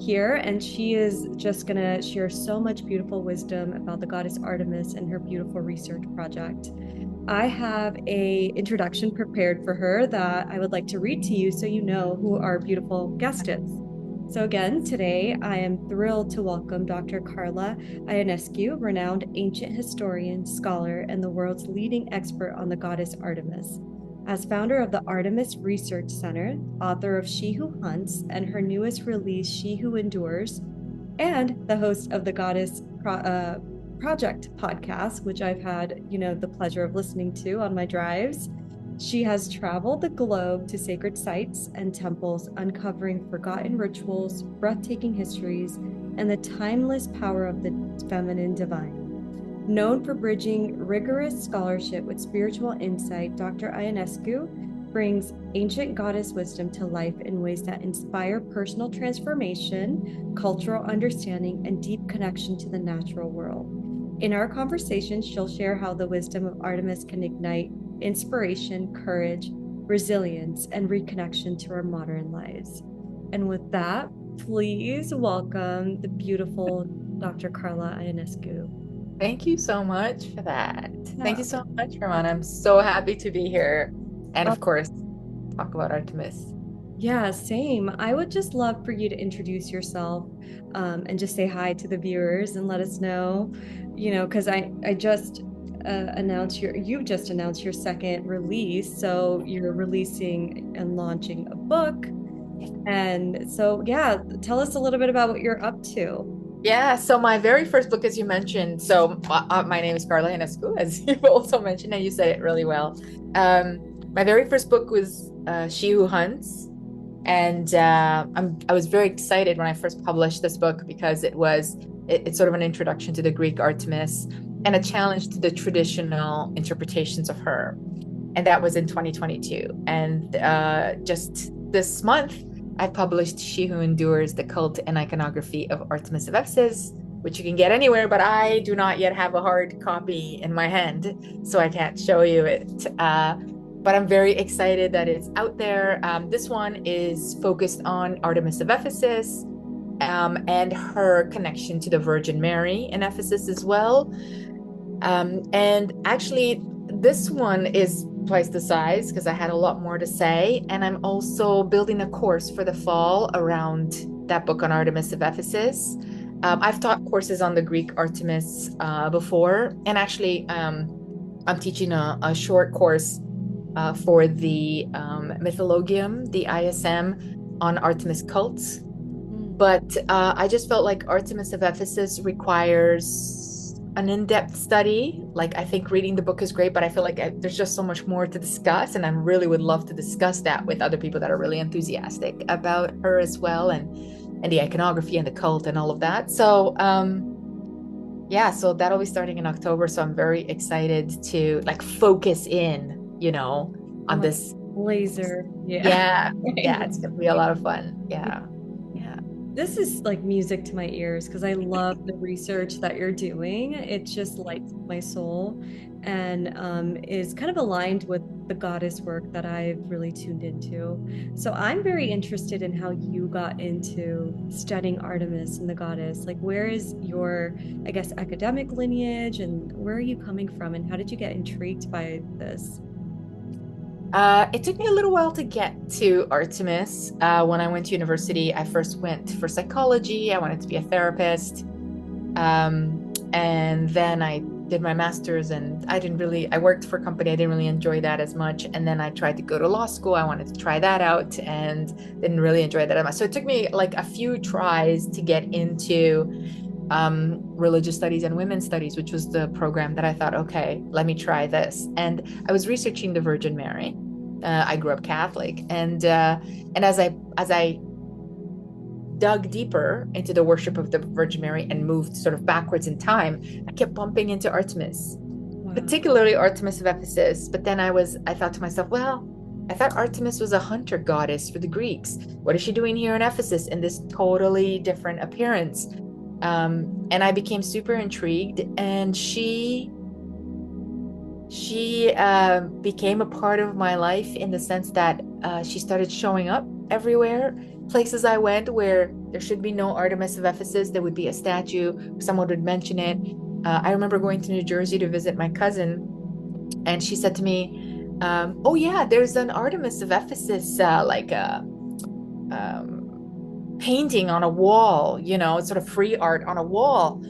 here, and she is just going to share so much beautiful wisdom about the goddess Artemis and her beautiful research project. I have a introduction prepared for her that I would like to read to you so you know who our beautiful guest is. So again, today I am thrilled to welcome Dr. Carla Ionescu, renowned ancient historian, scholar, and the world's leading expert on the goddess Artemis. As founder of the Artemis Research Center, author of She Who Hunts and her newest release, She Who Endures, and the host of the Goddess Project podcast, which I've had, the pleasure of listening to on my drives. She has traveled the globe to sacred sites and temples, uncovering forgotten rituals, breathtaking histories, and the timeless power of the feminine divine. Known for bridging rigorous scholarship with spiritual insight, Dr. Ionescu brings ancient goddess wisdom to life in ways that inspire personal transformation, cultural understanding, and deep connection to the natural world. In our conversation, she'll share how the wisdom of Artemis can ignite inspiration, courage, resilience, and reconnection to our modern lives. And with that, please welcome the beautiful Dr. Carla Ionescu. Thank you so much for that. Yeah. Thank you so much, Raman. I'm so happy to be here. And of course, talk about Artemis. Yeah, same. I would just love for you to introduce yourself and just say hi to the viewers and let us know, because I just you just announced your second release. So you're releasing and launching a book. And so, yeah, tell us a little bit about what you're up to. Yeah, so my very first book, as you mentioned, so my name is Carla Ionescu, as you've also mentioned, and you said it really well. My very first book was She Who Hunts, and I was very excited when I first published this book because it's sort of an introduction to the Greek Artemis and a challenge to the traditional interpretations of her, and that was in 2022. And just this month, I published She Who Endures, the Cult and Iconography of Artemis of Ephesus, which you can get anywhere, but I do not yet have a hard copy in my hand, so I can't show you it. But I'm very excited that it's out there. This one is focused on Artemis of Ephesus and her connection to the Virgin Mary in Ephesus as well. And actually, this one is twice the size because I had a lot more to say. And I'm also building a course for the fall around that book on Artemis of Ephesus. I've taught courses on the Greek Artemis before. And actually, I'm teaching a short course for the Mythologium, the ISM, on Artemis cults. But I just felt like Artemis of Ephesus requires an in-depth study. Like, I think reading the book is great, but I feel like there's just so much more to discuss, and I really would love to discuss that with other people that are really enthusiastic about her as well, and the iconography and the cult and all of that. So so that'll be starting in October. So I'm very excited to focus in, on this laser. Yeah, it's gonna be a lot of fun. Yeah. This is like music to my ears because I love the research that you're doing. It just lights my soul and is kind of aligned with the goddess work that I've really tuned into. So I'm very interested in how you got into studying Artemis and the goddess. Like, where is your, I guess, academic lineage, and where are you coming from, and how did you get intrigued by this? It took me a little while to get to Artemis. When I went to university, I first went for psychology. I wanted to be a therapist. And then I did my master's, and I worked for a company. I didn't really enjoy that as much. And then I tried to go to law school. I wanted to try that out and didn't really enjoy that as much. So it took me like a few tries to get into religious studies and women's studies, which was the program that I thought, okay, let me try this. And I was researching the Virgin Mary. I grew up Catholic, and as I dug deeper into the worship of the Virgin Mary and moved sort of backwards in time, I kept bumping into Artemis, particularly Artemis of Ephesus. But then I thought to myself, well, I thought Artemis was a hunter goddess for the Greeks. What is she doing here in Ephesus in this totally different appearance? And I became super intrigued, and she became a part of my life in the sense that she started showing up everywhere, places I went where There should be no Artemis of Ephesus. There would be a statue. Someone would mention it. I remember going to New Jersey to visit my cousin, and she said to me, oh yeah, there's an Artemis of Ephesus, like a painting on a wall, sort of free art on a wall.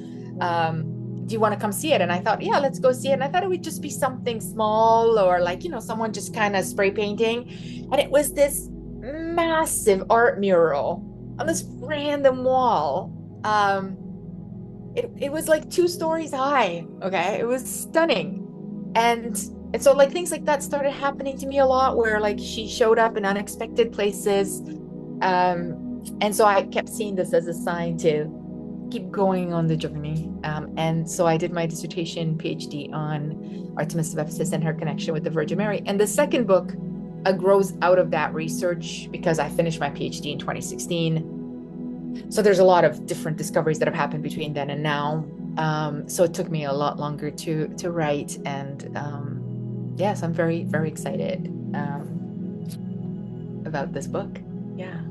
Do you want to come see it? And I thought, yeah, let's go see it. And I thought it would just be something small, or like, someone just kind of spray painting. And it was this massive art mural on this random wall. It was like 2 stories high. Okay. It was stunning. And so like things like that started happening to me a lot, where like she showed up in unexpected places. And so I kept seeing this as a sign to keep going on the journey. And so I did my dissertation PhD on Artemis of Ephesus and her connection with the Virgin Mary. And the second book grows out of that research, because I finished my PhD in 2016. So there's a lot of different discoveries that have happened between then and now. So it took me a lot longer to write. And yes, I'm very, very excited about this book. Yeah.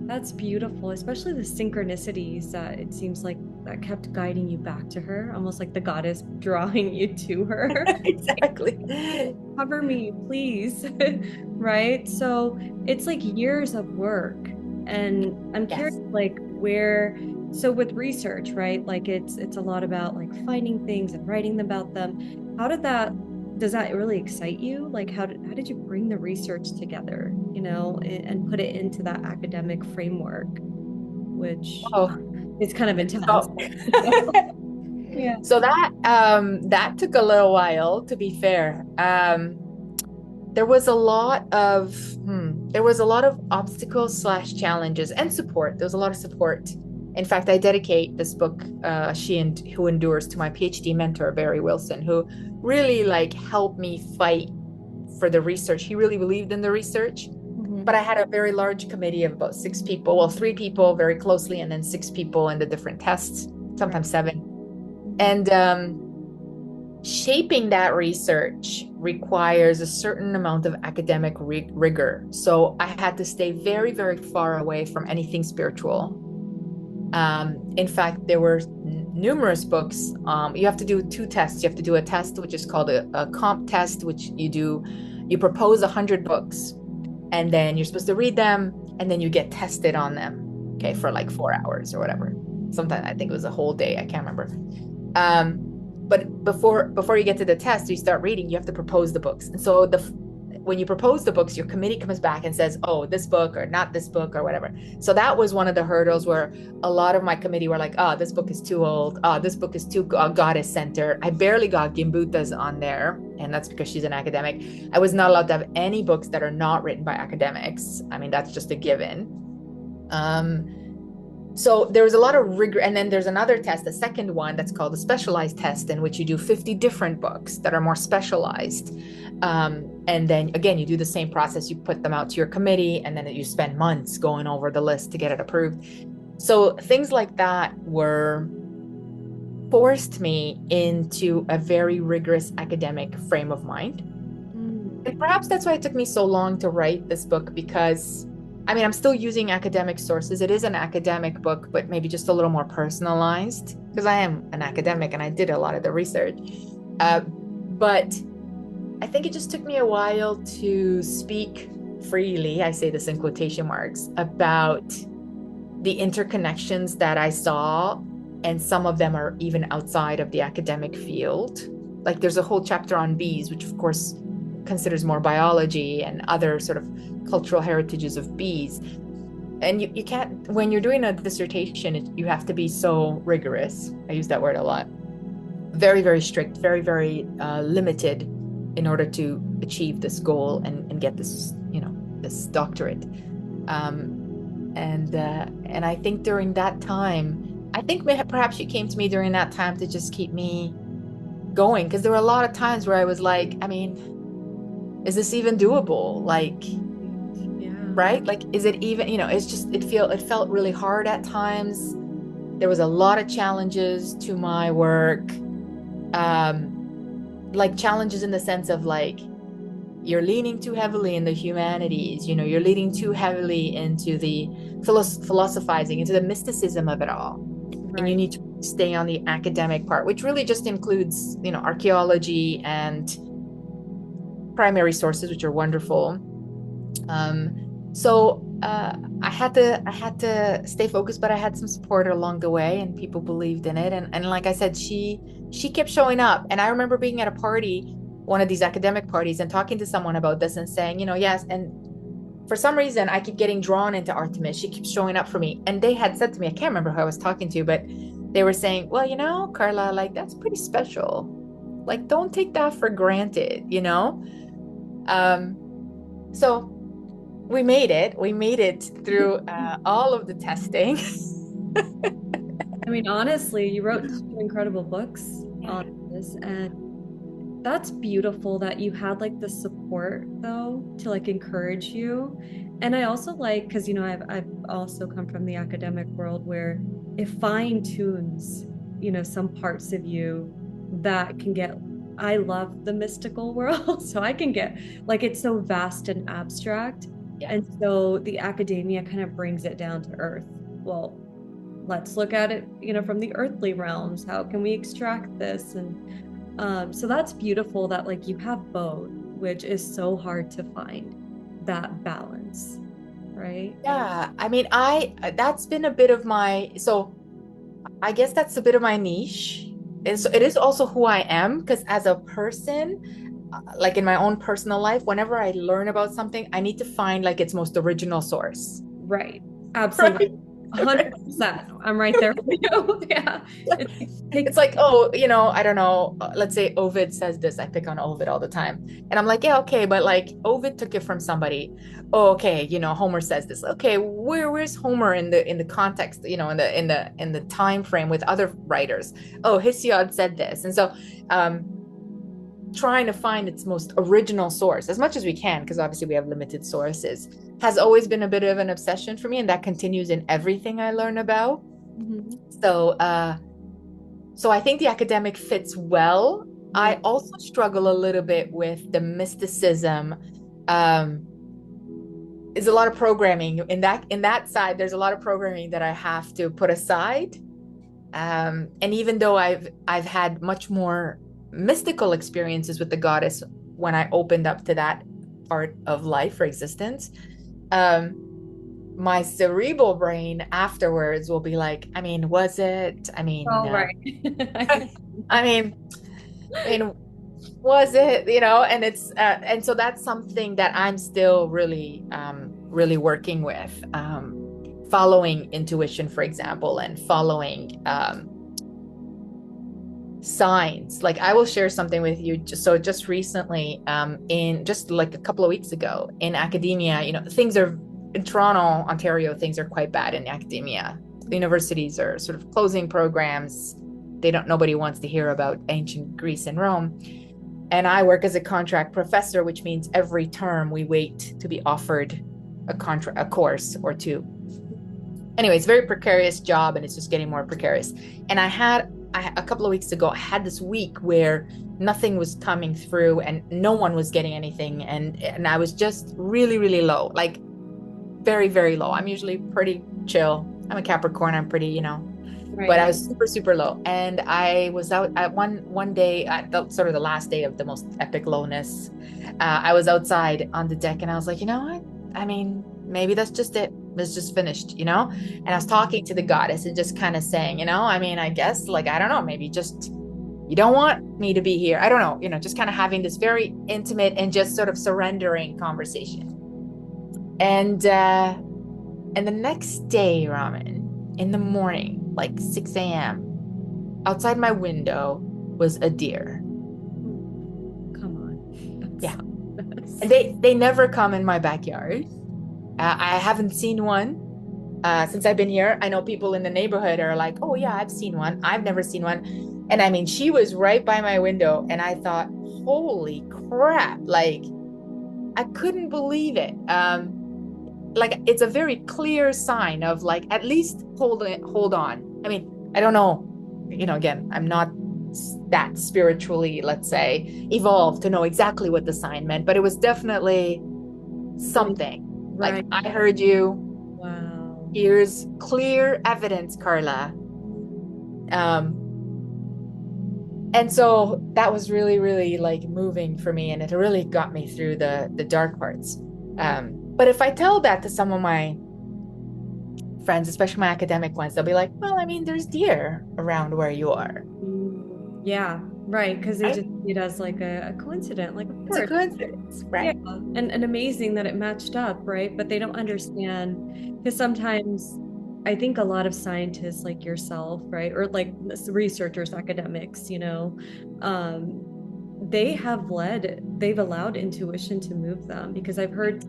That's beautiful, especially the synchronicities that it seems like that kept guiding you back to her, almost like the goddess drawing you to her. Exactly. Cover me, please. Right? So it's like years of work. And I'm curious, like so with research, right? Like it's a lot about like finding things and writing about them. Does that really excite you? Like how did you bring the research together, and put it into that academic framework, which is kind of intense. Yeah. So that took a little while, to be fair. There was a lot of obstacles / challenges and support. There was a lot of support. In fact, I dedicate this book, Who Endures, to my PhD mentor, Barry Wilson, who really like helped me fight for the research. He really believed in the research. Mm-hmm. But I had a very large committee of about 6 people. Well, 3 people very closely, and then 6 people in the different tests, sometimes 7. And shaping that research requires a certain amount of academic rigor. So I had to stay very, very far away from anything spiritual. In fact, there were numerous books. You have to do 2 tests. You have to do a test, which is called a comp test, which you propose 100 books, and then you're supposed to read them, and then you get tested on them, okay, for like 4 hours or whatever. Sometimes I think it was a whole day. I can't remember. But before you get to the test, you start reading, you have to propose the books. And so when you propose the books, your committee comes back and says, oh, this book or not this book or whatever. So that was one of the hurdles, where a lot of my committee were like, oh, this book is too old. Oh, this book is too goddess centered. I barely got Gimbutas on there. And that's because she's an academic. I was not allowed to have any books that are not written by academics. I mean, that's just a given. So there was a lot of rigor. And then there's another test, the second one, that's called the specialized test, in which you do 50 different books that are more specialized. And then again, you do the same process. You put them out to your committee, and then you spend months going over the list to get it approved. So things like that forced me into a very rigorous academic frame of mind. And perhaps that's why it took me so long to write this book, because I'm still using academic sources. It is an academic book, but maybe just a little more personalized, because I am an academic and I did a lot of the research. But I think it just took me a while to speak freely, I say this in quotation marks, about the interconnections that I saw. And some of them are even outside of the academic field. Like there's a whole chapter on bees, which of course considers more biology and other sort of cultural heritages of bees. And you can't, when you're doing a dissertation, you have to be so rigorous. I use that word a lot. Very, very strict, very, very limited in order to achieve this goal and get this, this doctorate. And I think during that time, perhaps you came to me during that time to just keep me going, because there were a lot of times where I was like, is this even doable? Like, yeah, right? Like, is it even, it felt really hard at times. There was a lot of challenges to my work. Like challenges in the sense of like, you're leaning too heavily in the humanities, you're leaning too heavily into the philosophizing, into the mysticism of it all. Right. And you need to stay on the academic part, which really just includes, archaeology and primary sources, which are wonderful. So I had to stay focused, but I had some support along the way, and people believed in it. And like I said, she kept showing up. And I remember being at a party, one of these academic parties, and talking to someone about this and saying, yes. And for some reason, I keep getting drawn into Artemis. She keeps showing up for me. And they had said to me, I can't remember who I was talking to, but they were saying, well, Carla, like, that's pretty special. Like, don't take that for granted, So we made it through all of the testing. I mean, honestly, you wrote two incredible books on this, and that's beautiful that you had like the support though to like encourage you. And I also like, because I've also come from the academic world where it fine tunes some parts of you that can get. I love the mystical world, so I can get like, it's so vast and abstract. Yeah. And so the academia kind of brings it down to earth. Well, let's look at it, from the earthly realms. How can we extract this? And so that's beautiful that like you have both, which is so hard to find that balance, right? Yeah. I mean, that's been a bit of so I guess that's a bit of my niche. And so it is also who I am, because as a person, like in my own personal life, whenever I learn about something, I need to find like its most original source. Right. Absolutely. Right. 100%. I'm right there with you. Yeah. It's like, I don't know. Let's say Ovid says this. I pick on Ovid all the time. And I'm like, yeah, okay. But like Ovid took it from somebody. Oh, okay. Homer says this. Okay. Where's Homer in the context, in the time frame with other writers? Oh, Hesiod said this. And so, trying to find its most original source as much as we can, because obviously we have limited sources, has always been a bit of an obsession for me, and that continues in everything I learn about. Mm-hmm. So I think the academic fits well. Mm-hmm. I also struggle a little bit with the mysticism. Is a lot of programming in that side. There's a lot of programming that I have to put aside. And even though I've had much more mystical experiences with the goddess when I opened up to that part of life or existence, my cerebral brain afterwards will be like, I mean, was it? I mean, right. I mean, was it? And it's and so that's something that I'm still really working with, following intuition, for example, and following signs. Like, I will share something with you. Just recently, in just like a couple of weeks ago, in academia, things are in Toronto, Ontario, things are quite bad in academia. The universities are sort of closing programs. Nobody wants to hear about ancient Greece and Rome. And I work as a contract professor, which means every term we wait to be offered a course or two. Anyway, it's a very precarious job, and it's just getting more precarious. And a couple of weeks ago, I had this week where nothing was coming through and no one was getting anything. And I was just really, really low, like very, very low. I'm usually pretty chill. I'm a Capricorn. I'm pretty, right. But I was super, super low. And I was out at one day, at sort of the last day of the most epic lowness. I was outside on the deck, and I was like, you know what? I mean, maybe that's just it. It's just finished, And I was talking to the goddess and just kind of saying, I mean, I guess, like, I don't know, maybe just, you don't want me to be here. I don't know, just kind of having this very intimate and just sort of surrendering conversation. And the next day, Raman, in the morning, like 6 a.m., outside my window was a deer. Come on. Yeah. And they never come in my backyard. I haven't seen one since I've been here. I know people in the neighborhood are like, oh yeah, I've seen one. I've never seen one. And I mean, she was right by my window, and I thought, holy crap. Like, I couldn't believe it. Like, it's a very clear sign of, like, at least hold on. I mean, I don't know, again, I'm not that spiritually, let's say, evolved to know exactly what the sign meant, but it was definitely something. Right. Like, I heard you. Wow. Here's clear evidence, Carla. And so that was really, really like moving for me, and it really got me through the dark parts. But if I tell that to some of my friends, especially my academic ones, they'll be like, well, I mean, there's deer around where you are. Yeah, right. Because they Right? just see it as like a coincidence, like, of It's a course. coincidence, Yeah. right? And amazing that it matched up, right? But they don't understand, because sometimes I think a lot of scientists like yourself, right? Or like researchers, academics, um, they've allowed intuition to move them, because I've heard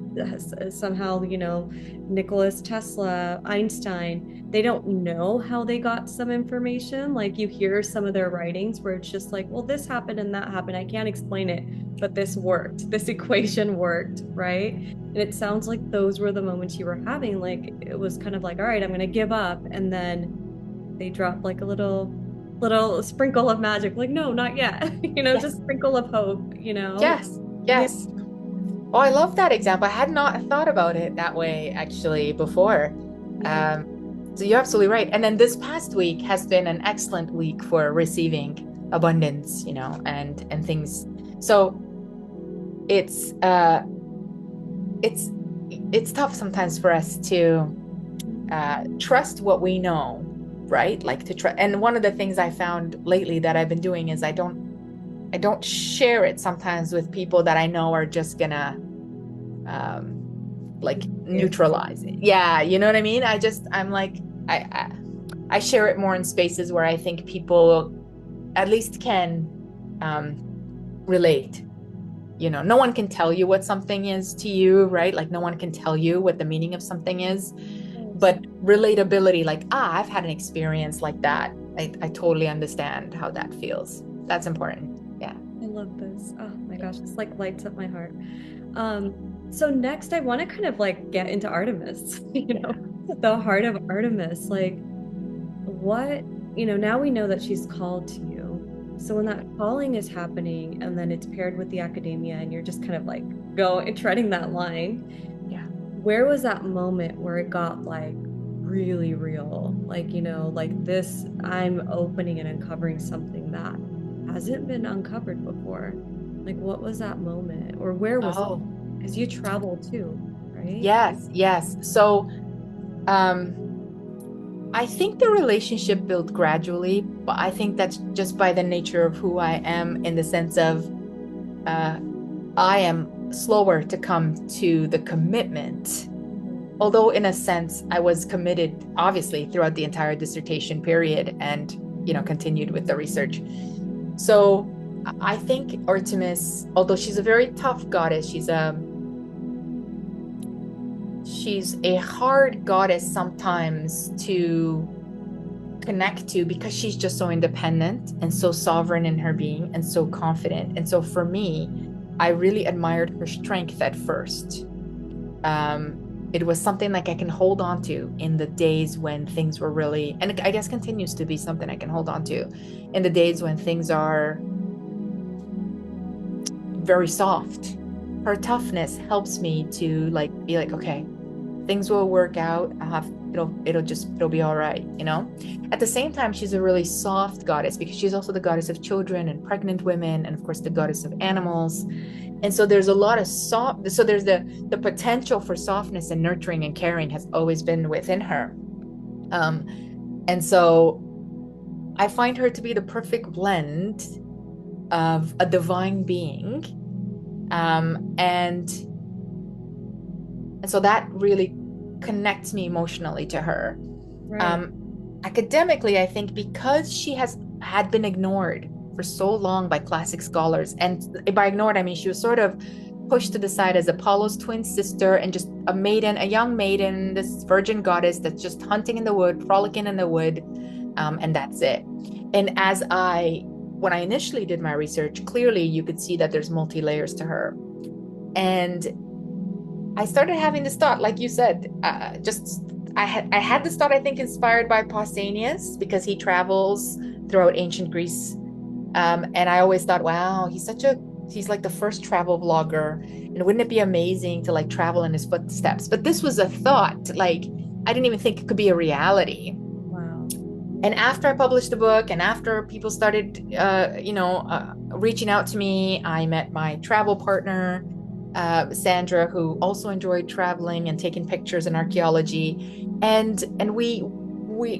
somehow, Nicholas Tesla, Einstein, they don't know how they got some information. Like you hear some of their writings where it's just like, well, this happened and that happened. I can't explain it, but this worked. This equation worked, right? And it sounds like those were the moments you were having. Like it was kind of like, all right, I'm going to give up. And then they dropped like a little sprinkle of magic. Like, no, not yet. Yes. Just sprinkle of hope, Yes. Yeah. Yes. Oh, I love that example. I had not thought about it that way actually before. Yeah. So you're absolutely right. And then this past week has been an excellent week for receiving abundance, and things. So it's it's tough sometimes for us to trust what we know, right? Like to trust. And one of the things I found lately that I've been doing is I don't share it sometimes with people that I know are just gonna like neutralize it. Yeah, you know what I mean? I'm like, I share it more in spaces where I think people at least can relate. No one can tell you what something is to you, right? Like no one can tell you what the meaning of something is. But relatability, like, I've had an experience like that. I totally understand how that feels. That's important. Yeah. I love this. Oh my gosh, this like lights up my heart. So next I want to kind of like get into Artemis, the heart of Artemis. Like what, now we know that she's called to you. So when that calling is happening and then it's paired with the academia and you're just kind of like treading that line. Yeah. Where was that moment where it got like really real? Like, like this, I'm opening and uncovering something that hasn't been uncovered before. Like what was that moment, or where was it? Because you travel too, right? Yes. So I think the relationship built gradually, but I think that's just by the nature of who I am, in the sense of I am slower to come to the commitment. Although in a sense I was committed obviously throughout the entire dissertation period and continued with the research. So I think Artemis, although she's a very tough goddess, she's a hard goddess sometimes to connect to, because she's just so independent and so sovereign in her being and so confident. And so for me, I really admired her strength at first. It was something like I can hold on to in the days when things were really, and I guess continues to be something I can hold on to in the days when things are very soft. Her toughness helps me to be like, okay, things will work out. It'll be all right, At the same time, she's a really soft goddess, because she's also the goddess of children and pregnant women, and of course the goddess of animals. And so there's a lot of so there's the potential for softness and nurturing and caring has always been within her. And so I find her to be the perfect blend of a divine being. And so that really connects me emotionally to her. Right. Academically, I think because she had been ignored for so long by classic scholars, and by ignored, I mean she was sort of pushed to the side as Apollo's twin sister and just a young maiden, this virgin goddess that's just hunting in the wood, frolicking in the wood, and that's it. And when I initially did my research, clearly you could see that there's multi-layers to her. And I started having this thought, like you said, I had this thought, I think, inspired by Pausanias, because he travels throughout ancient Greece. And I always thought, wow, he's like the first travel vlogger. And wouldn't it be amazing to travel in his footsteps? But this was a thought, I didn't even think it could be a reality. Wow. And after I published the book and after people started, reaching out to me, I met my travel partner, Sandra, who also enjoyed traveling and taking pictures and archaeology. And we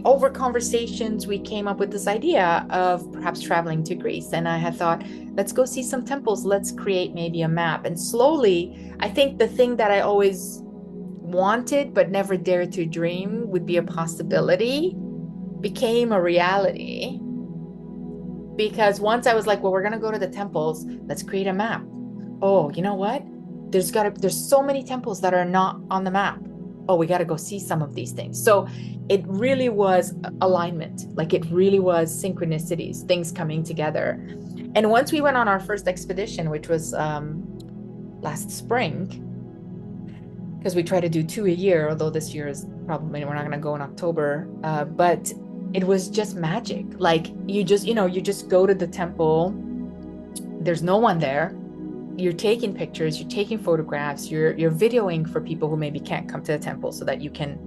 over conversations, we came up with this idea of perhaps traveling to Greece. And I had thought, let's go see some temples. Let's create maybe a map. And slowly, I think the thing that I always wanted but never dared to dream would be a possibility became a reality. Because once I was like, well, we're going to go to the temples, let's create a map. Oh, you know what? There's so many temples that are not on the map. Oh, we got to go see some of these things. So it really was alignment. Like it really was synchronicities, things coming together. And once we went on our first expedition, which was last spring, because we try to do 2 a year, although this year is probably, we're not going to go in October, but it was just magic. Like you just go to the temple, there's no one there, you're taking pictures, you're taking photographs, you're videoing for people who maybe can't come to the temple so that you can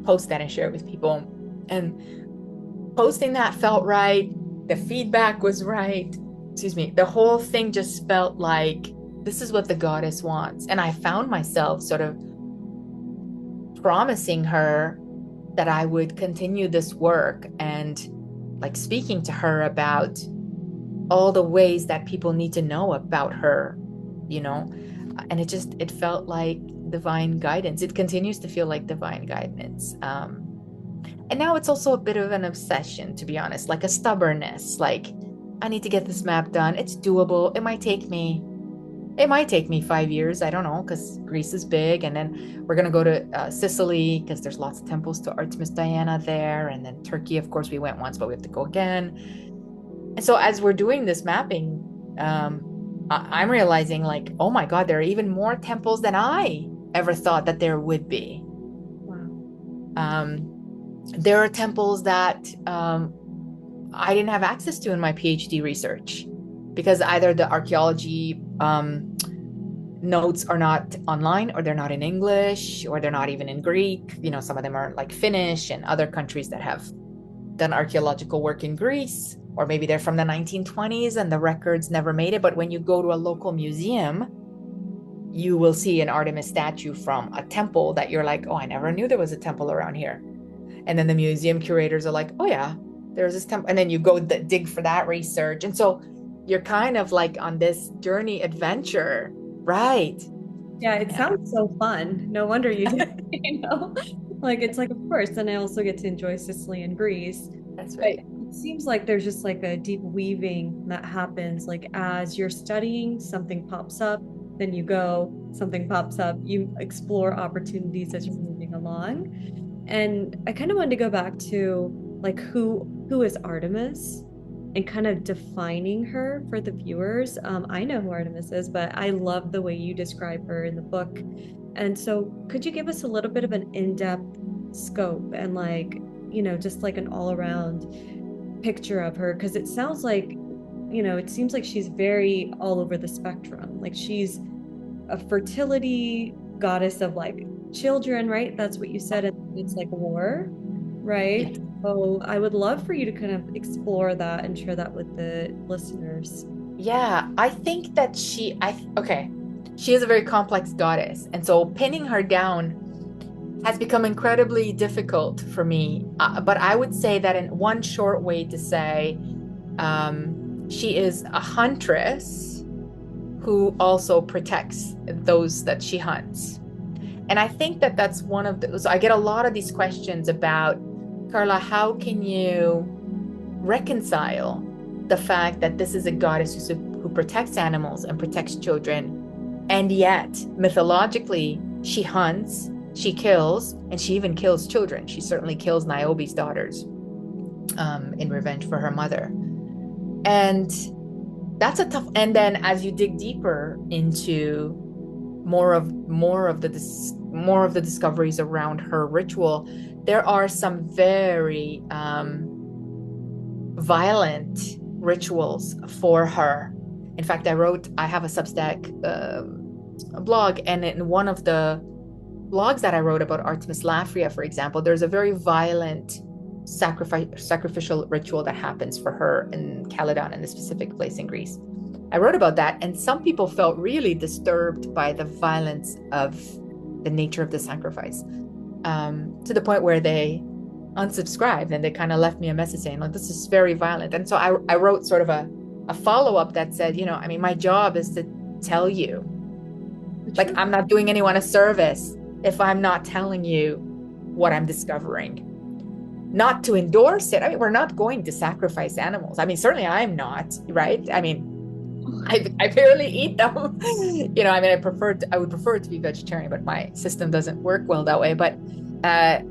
post that and share it with people. And posting that felt right, the feedback was right, the whole thing just felt like this is what the goddess wants. And I found myself sort of promising her that I would continue this work and like speaking to her about all the ways that people need to know about her, and it felt like divine guidance. It continues to feel like divine guidance. And now it's also a bit of an obsession, to be honest, like a stubbornness, like I need to get this map done. It's doable. It might take me 5 years. I don't know, because Greece is big. And then we're going to go to Sicily because there's lots of temples to Artemis Diana there. And then Turkey, of course, we went once, but we have to go again. And so as we're doing this mapping, I'm realizing like, oh my God, there are even more temples than I ever thought that there would be. Wow. There are temples that I didn't have access to in my PhD research because either the archaeology notes are not online, or they're not in English, or they're not even in Greek. Some of them are like Finnish and other countries that have done archaeological work in Greece, or maybe they're from the 1920s and the records never made it. But when you go to a local museum, you will see an Artemis statue from a temple that you're like, oh, I never knew there was a temple around here. And then the museum curators are like, oh yeah, there's this temple. And then you go dig for that research. And so you're kind of like on this journey adventure, right? Yeah, it sounds so fun. No wonder you did, like it's like, of course, then I also get to enjoy Sicily and Greece. That's right. But it seems like there's just like a deep weaving that happens, like as you're studying, something pops up, then you go, something pops up, you explore opportunities as you're moving along. And I kind of wanted to go back to like who is Artemis and kind of defining her for the viewers. I know who Artemis is, but I love the way you describe her in the book. And so could you give us a little bit of an in-depth scope and like, just like an all-around picture of her? Because it sounds like, it seems like she's very all over the spectrum. Like she's a fertility goddess of like children, right? That's what you said. It's like war, right? Yeah. So I would love for you to kind of explore that and share that with the listeners. Yeah, I think that she is a very complex goddess. And so pinning her down has become incredibly difficult for me. But I would say that in one short way to say, she is a huntress who also protects those that she hunts. And I think that that's one of those. I get a lot of these questions about, Carla, how can you reconcile the fact that this is a goddess who protects animals and protects children, and yet mythologically she hunts, she kills, and she even kills children. She certainly kills Niobe's daughters in revenge for her mother. And that's a tough. And then as you dig deeper into more of the discoveries around her ritual, there are some very violent rituals for her. In fact, I have a Substack blog, and in one of the blogs that I wrote about Artemis Lafria, for example, there's a very violent sacrificial ritual that happens for her in Calydon, in a specific place in Greece. I wrote about that, and some people felt really disturbed by the violence of the nature of the sacrifice, to the point where they unsubscribed and they kind of left me a message saying, like, this is very violent. And so I wrote sort of a follow-up that said, I mean, my job is to tell you, like, I'm not doing anyone a service if I'm not telling you what I'm discovering. Not to endorse it. I mean, we're not going to sacrifice animals. I mean, certainly I'm not, right? I mean, I barely eat them. I mean, I would prefer it to be vegetarian, but my system doesn't work well that way. But a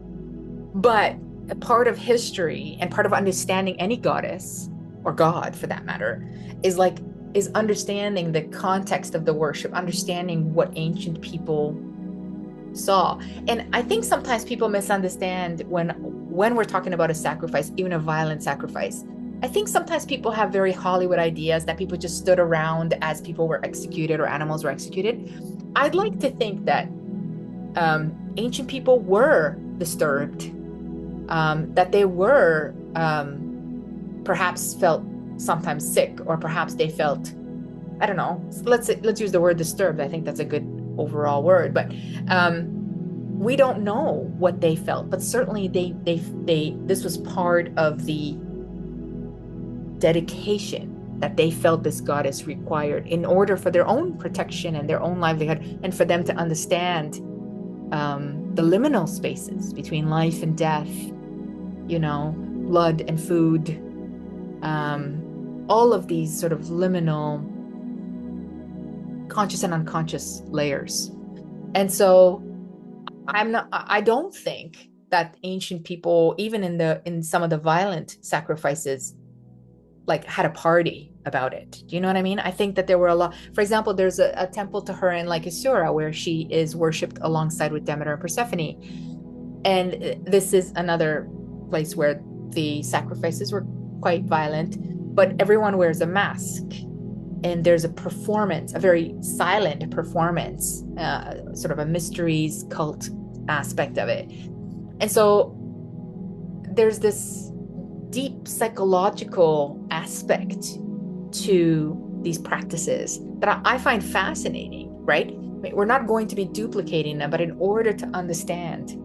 part of history and part of understanding any goddess, or god for that matter, is understanding the context of the worship, understanding what ancient people saw. And I think sometimes people misunderstand when we're talking about a sacrifice, even a violent sacrifice. I think sometimes people have very Hollywood ideas that people just stood around as people were executed or animals were executed. I'd like to think that ancient people were disturbed, that they were perhaps felt sometimes sick, or perhaps they felt, I don't know, let's use the word disturbed. I think that's a good overall word, but we don't know what they felt, but certainly this was part of the dedication that they felt this goddess required in order for their own protection and their own livelihood, and for them to understand the liminal spaces between life and death, blood and food, all of these sort of liminal conscious and unconscious layers. And so I don't think that ancient people, even in some of the violent sacrifices, like, had a party about it. Do you know what I mean? I think that there were a lot. For example, there's a temple to her in Lycusura where she is worshipped alongside with Demeter and Persephone. And this is another place where the sacrifices were quite violent, but everyone wears a mask. And there's a performance, a very silent performance, sort of a mysteries cult aspect of it. And so there's this deep psychological aspect to these practices that I find fascinating, right? I mean, we're not going to be duplicating them, but in order to understand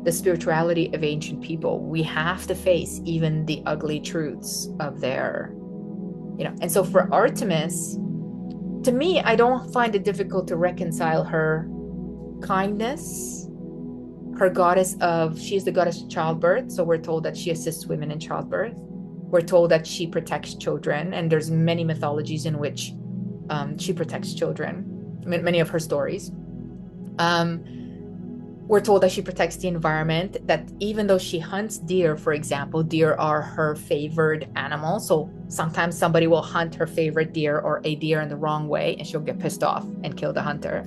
the spirituality of ancient people, we have to face even the ugly truths of their, and so for Artemis, to me, I don't find it difficult to reconcile her kindness, she is the goddess of childbirth. So we're told that she assists women in childbirth. We're told that she protects children. And there's many mythologies in which she protects children, many of her stories. We're told that she protects the environment, that even though she hunts deer, for example, deer are her favored animal. So sometimes somebody will hunt her favorite deer or a deer in the wrong way, and she'll get pissed off and kill the hunter.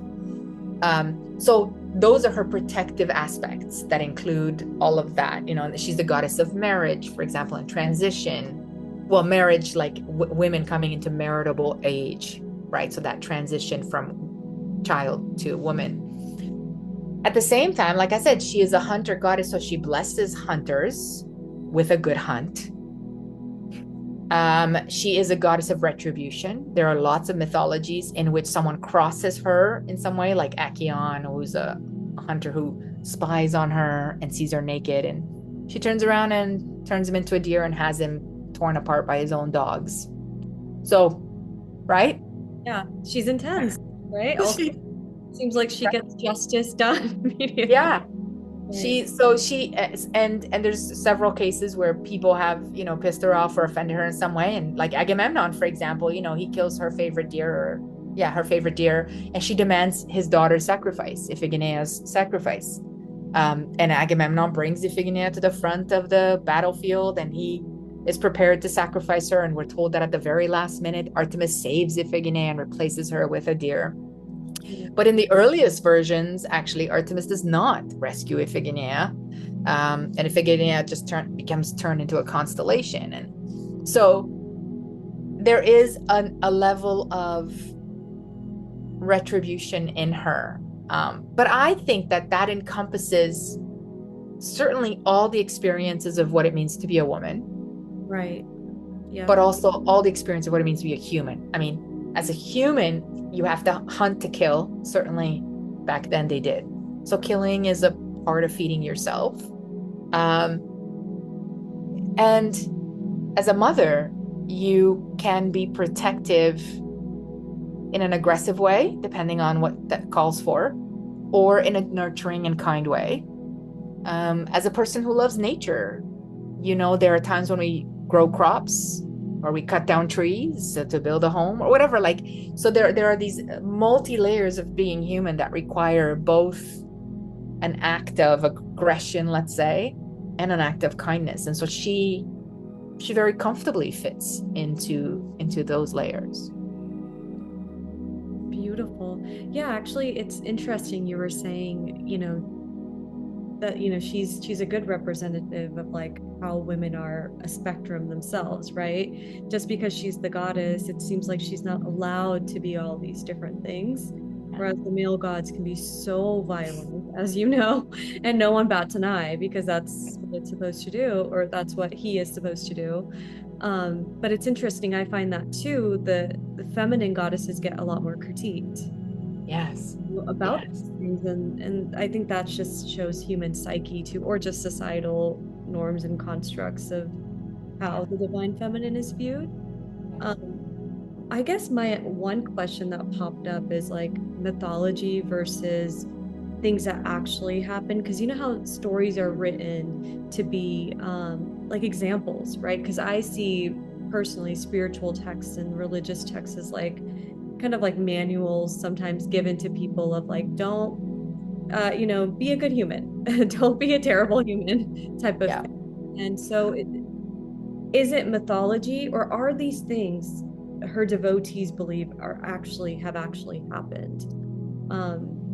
So those are her protective aspects that include all of that. She's the goddess of marriage, for example, and transition. Well, marriage, like women coming into maritable age, right? So that transition from child to woman. At the same time, like I said, she is a hunter goddess, so she blesses hunters with a good hunt. She is a goddess of retribution. There are lots of mythologies in which someone crosses her in some way, like Acheon, who's a hunter who spies on her and sees her naked, and she turns around and turns him into a deer and has him torn apart by his own dogs. So, right? Yeah, she's intense, right? Seems like she gets justice done immediately. Yeah. And there's several cases where people have, pissed her off or offended her in some way. And like Agamemnon, for example, he kills her favorite deer, and she demands his daughter's sacrifice, Iphigenia's sacrifice. And Agamemnon brings Iphigenia to the front of the battlefield, and he is prepared to sacrifice her. And we're told that at the very last minute, Artemis saves Iphigenia and replaces her with a deer. But in the earliest versions, actually, Artemis does not rescue Iphigenia, and Iphigenia just becomes turned into a constellation. And so there is a level of retribution in her But I think that that encompasses certainly all the experiences of what it means to be a woman, Right. Yeah. but also all the experience of what it means to be a human. I mean, as a human, you have to hunt to kill. Certainly back then they did. So killing is a part of feeding yourself. Um, and as a mother, you can be protective in an aggressive way, depending on what that calls for, or in a nurturing and kind way. As a person who loves nature, there are times when we grow crops or we cut down trees to build a home or whatever. So there are these multi layers of being human that require both an act of aggression, let's say, and an act of kindness. And so she very comfortably fits into those layers. Beautiful. Yeah, actually, it's interesting. You were saying, that she's a good representative of like how women are a spectrum themselves, right? Just because she's the goddess, it seems like she's not allowed to be all these different things, whereas the male gods can be so violent, as you know, and no one bats an eye because that's what it's supposed to do, or that's what he is supposed to do. But it's interesting, I find that too, the feminine goddesses get a lot more critiqued. Yes. About these things, and I think that just shows human psyche too, or just societal norms and constructs of how the divine feminine is viewed. I guess my one question that popped up is like mythology versus things that actually happen, because you know how stories are written to be like examples, right? Because I see personally spiritual texts and religious texts as like kind of like manuals sometimes given to people of like, don't be a good human, don't be a terrible human type of thing. And so is it mythology, or are these things her devotees believe have actually happened?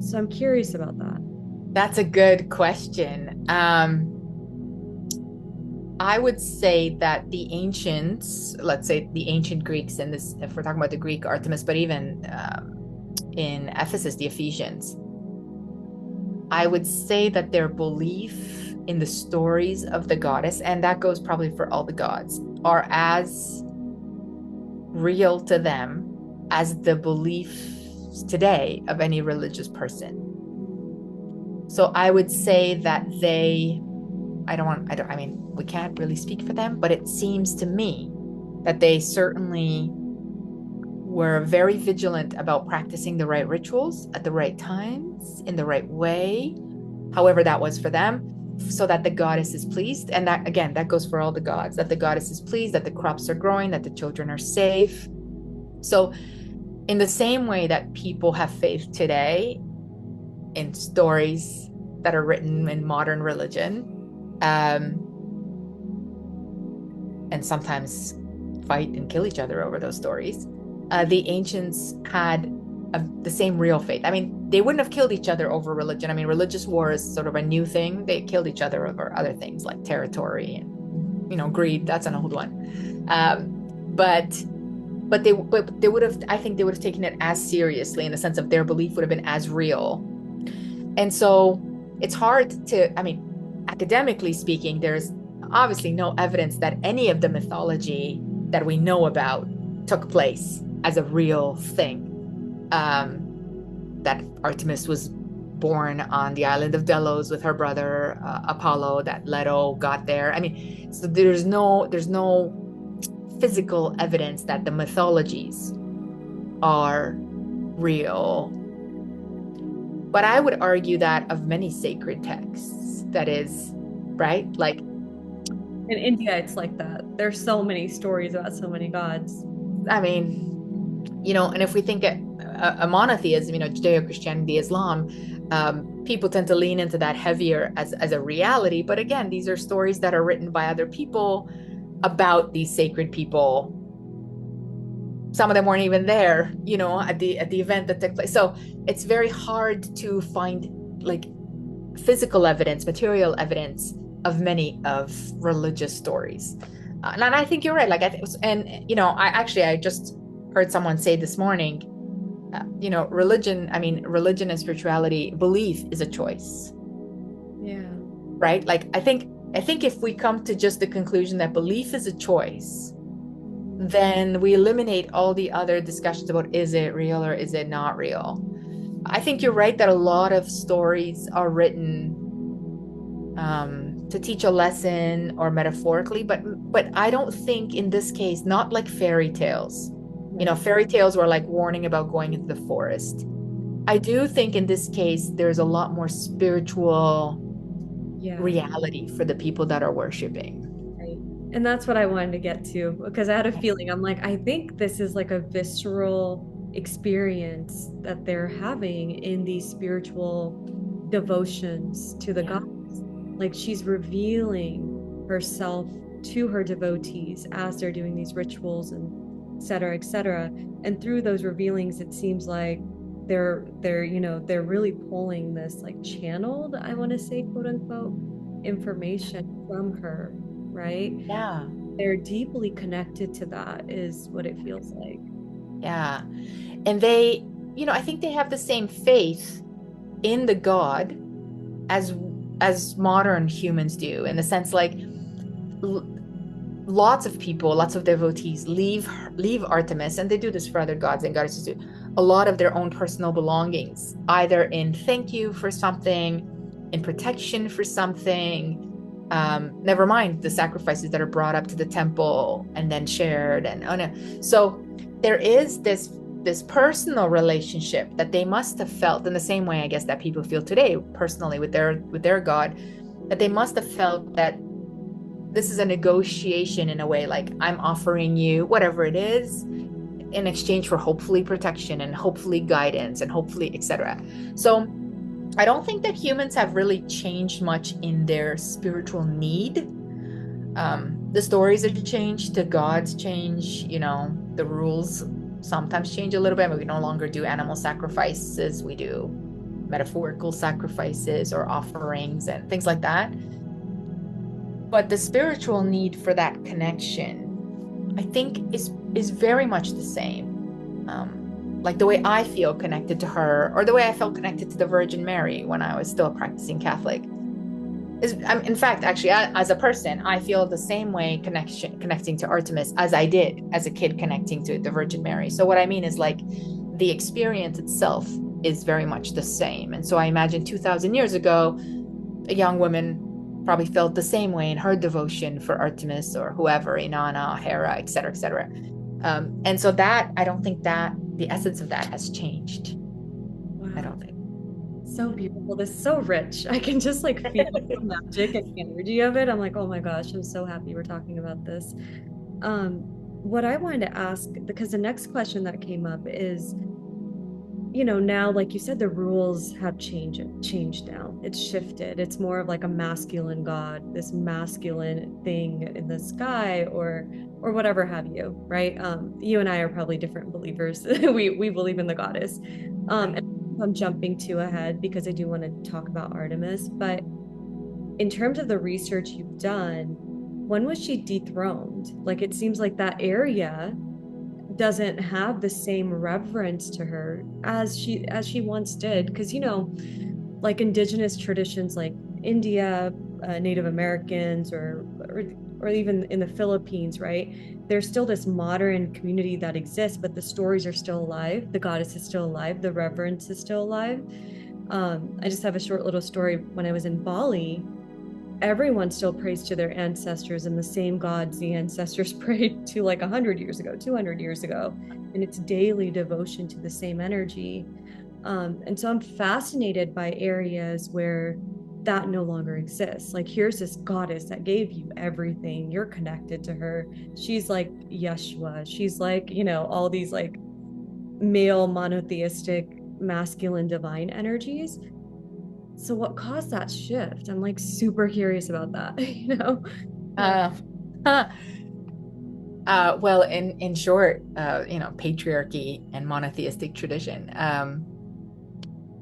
So I'm curious about that. That's a good question. I would say that the ancients, let's say the ancient Greeks, in this, if we're talking about the Greek Artemis, but even in Ephesus, the Ephesians, I would say that their belief in the stories of the goddess, and that goes probably for all the gods, are as real to them as the beliefs today of any religious person. So I would say that we can't really speak for them, but it seems to me that they certainly were very vigilant about practicing the right rituals at the right times, in the right way, however that was for them, so that the goddess is pleased. And that, again, that goes for all the gods, that the goddess is pleased, that the crops are growing, that the children are safe. So in the same way that people have faith today in stories that are written in modern religion, and sometimes fight and kill each other over those stories, the ancients had the same real faith. I mean, they wouldn't have killed each other over religion. I mean, religious war is sort of a new thing. They killed each other over other things like territory and, greed. That's an old one. But they would have, I think they would have taken it as seriously, in the sense of their belief would have been as real. And so it's hard to, academically speaking, there's obviously no evidence that any of the mythology that we know about took place as a real thing. That Artemis was born on the island of Delos with her brother Apollo, that Leto got there. So there's no physical evidence that the mythologies are real. But I would argue that of many sacred texts, that is, right? Like in India, it's like that. There's so many stories about so many gods. And if we think a monotheism, Judeo-Christianity, Islam, people tend to lean into that heavier as a reality. But again, these are stories that are written by other people about these sacred people. Some of them weren't even there, at the event that took place. So it's very hard to find like physical evidence, material evidence of many of religious stories. And I think you're right. Like, I just heard someone say this morning, religion and spirituality, belief is a choice. Yeah. Right? Like, I think if we come to just the conclusion that belief is a choice, then we eliminate all the other discussions about, is it real or is it not real? I think you're right that a lot of stories are written to teach a lesson or metaphorically, but I don't think in this case, not like fairy tales. Fairy tales were like warning about going into the forest. I do think in this case, there's a lot more spiritual reality for the people that are worshiping. Right. And that's what I wanted to get to, because I had a feeling, I'm like, I think this is like a visceral experience that they're having in these spiritual devotions to the gods. Like, she's revealing herself to her devotees as they're doing these rituals and et cetera, et cetera. And through those revealings, it seems like they're really pulling this like channeled, I want to say, quote unquote, information from her, right? Yeah. They're deeply connected to that, is what it feels like. Yeah. And they, I think they have the same faith in the god as modern humans do, in the sense, like, lots of people, lots of devotees leave Artemis, and they do this for other gods and goddesses too, a lot of their own personal belongings, either in thank you for something, in protection for something, never mind the sacrifices that are brought up to the temple and then shared. And so there is this personal relationship that they must have felt in the same way, I guess, that people feel today personally with their god, that they must have felt that this is a negotiation in a way, like, I'm offering you whatever it is in exchange for hopefully protection and hopefully guidance and hopefully etc. So I don't think that humans have really changed much in their spiritual need. The stories have changed, the gods change, the rules sometimes change a little bit, but we no longer do animal sacrifices. We do metaphorical sacrifices or offerings and things like that. But the spiritual need for that connection, I think, is very much the same. Like the way I feel connected to her, or the way I felt connected to the Virgin Mary when I was still a practicing Catholic, in fact, actually, as a person, I feel the same way connecting to Artemis as I did as a kid connecting to the Virgin Mary. So what I mean is, like, the experience itself is very much the same. And so I imagine 2,000 years ago, a young woman probably felt the same way in her devotion for Artemis or whoever, Inanna, Hera, et cetera, et cetera. And so that, I don't think that the essence of that has changed. Wow. I don't think. So beautiful. This is so rich. I can just like feel the magic and the energy of it. I'm like, oh my gosh, I'm so happy we're talking about this. What I wanted to ask, because the next question that came up is, now, like you said, the rules have changed now. It's shifted. It's more of like a masculine god, this masculine thing in the sky, or whatever have you, right? You and I are probably different believers. we believe in the goddess. And I'm jumping too ahead because I do want to talk about Artemis, but in terms of the research you've done, when was she dethroned? Like, it seems like that area doesn't have the same reverence to her as she once did, because like indigenous traditions like India, Native Americans, or even in the Philippines, right? There's still this modern community that exists, but the stories are still alive, the goddess is still alive, the reverence is still alive. I just have a short little story. When I was in Bali, everyone still prays to their ancestors and the same gods the ancestors prayed to like 100 years ago, 200 years ago. And it's daily devotion to the same energy. And so I'm fascinated by areas where that no longer exists. Like, here's this goddess that gave you everything. You're connected to her. She's like Yeshua. She's like, all these like male monotheistic masculine divine energies. So what caused that shift? I'm like super curious about that, Well, in short, patriarchy and monotheistic tradition.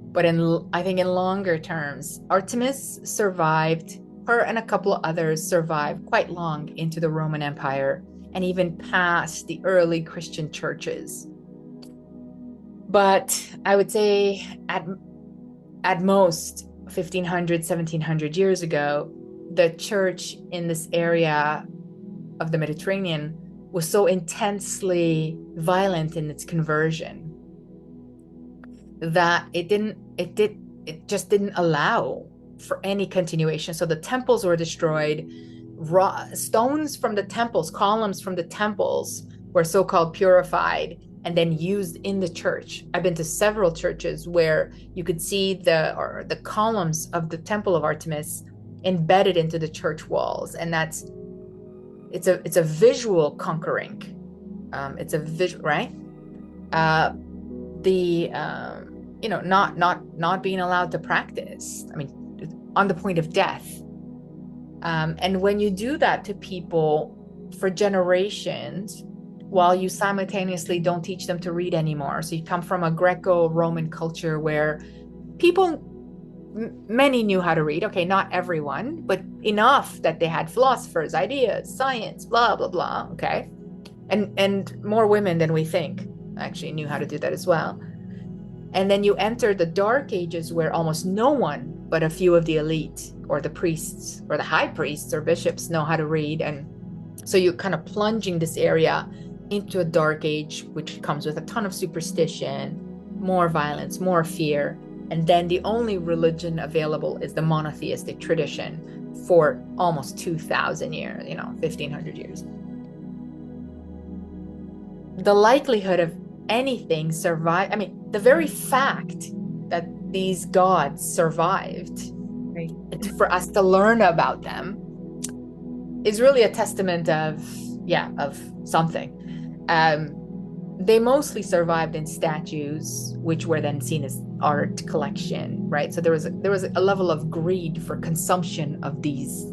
But I think in longer terms, Artemis survived, her and a couple of others survived quite long into the Roman Empire and even past the early Christian churches. But I would say at most 1500, 1700 years ago, the church in this area of the Mediterranean was so intensely violent in its conversion that it just didn't allow for any continuation. So the temples were destroyed. Stones from the temples, columns from the temples were so-called purified and then used in the church. I've been to several churches where you could see the columns of the Temple of Artemis embedded into the church walls, and it's a visual conquering. It's a visual, right? Not being allowed to practice. I mean, on the point of death. And when you do that to people for generations, while you simultaneously don't teach them to read anymore. So you come from a Greco-Roman culture where many knew how to read. Okay, not everyone, but enough that they had philosophers, ideas, science, blah, blah, blah. Okay. And more women than we think actually knew how to do that as well. And then you enter the Dark Ages where almost no one but a few of the elite or the priests or the high priests or bishops know how to read. And so you're kind of plunging this area into a dark age, which comes with a ton of superstition, more violence, more fear. And then the only religion available is the monotheistic tradition for almost 2,000 years, 1,500 years. The likelihood of anything survive, I mean, the very fact that these gods survived, right, for us to learn about them is really a testament of something. They mostly survived in statues, which were then seen as art collection, right? So there was a level of greed for consumption of these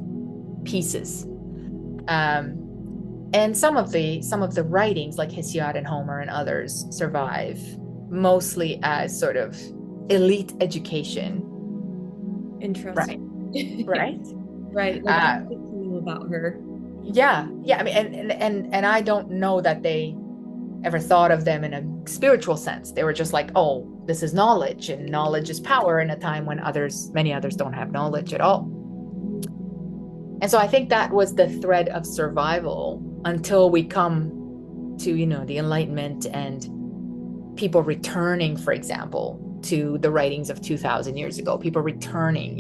pieces. And some of the writings like Hesiod and Homer and others survive mostly as sort of elite education. Interesting. Right. Right. Like, what knew about her. Yeah. I mean, and I don't know that they ever thought of them in a spiritual sense. They were just like, oh, this is knowledge, and knowledge is power in a time when many others don't have knowledge at all. And so I think that was the thread of survival until we come to, the Enlightenment and people returning, for example, to the writings of 2,000 years ago, people returning,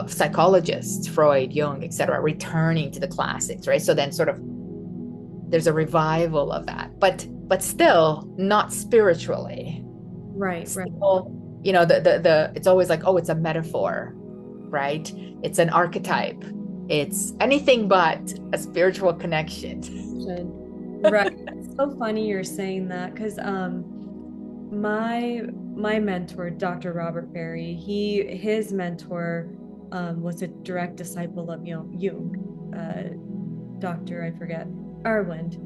psychologists, Freud, Jung, etc., returning to the classics, right? So then sort of there's a revival of that, but still not spiritually. Right. Still, it's always like, oh, it's a metaphor, right? It's an archetype. It's anything but a spiritual connection. Right. It's so funny you're saying that, because my mentor, Dr. Robert Berry, his mentor was a direct disciple of Jung, Dr. I forget, Arwind.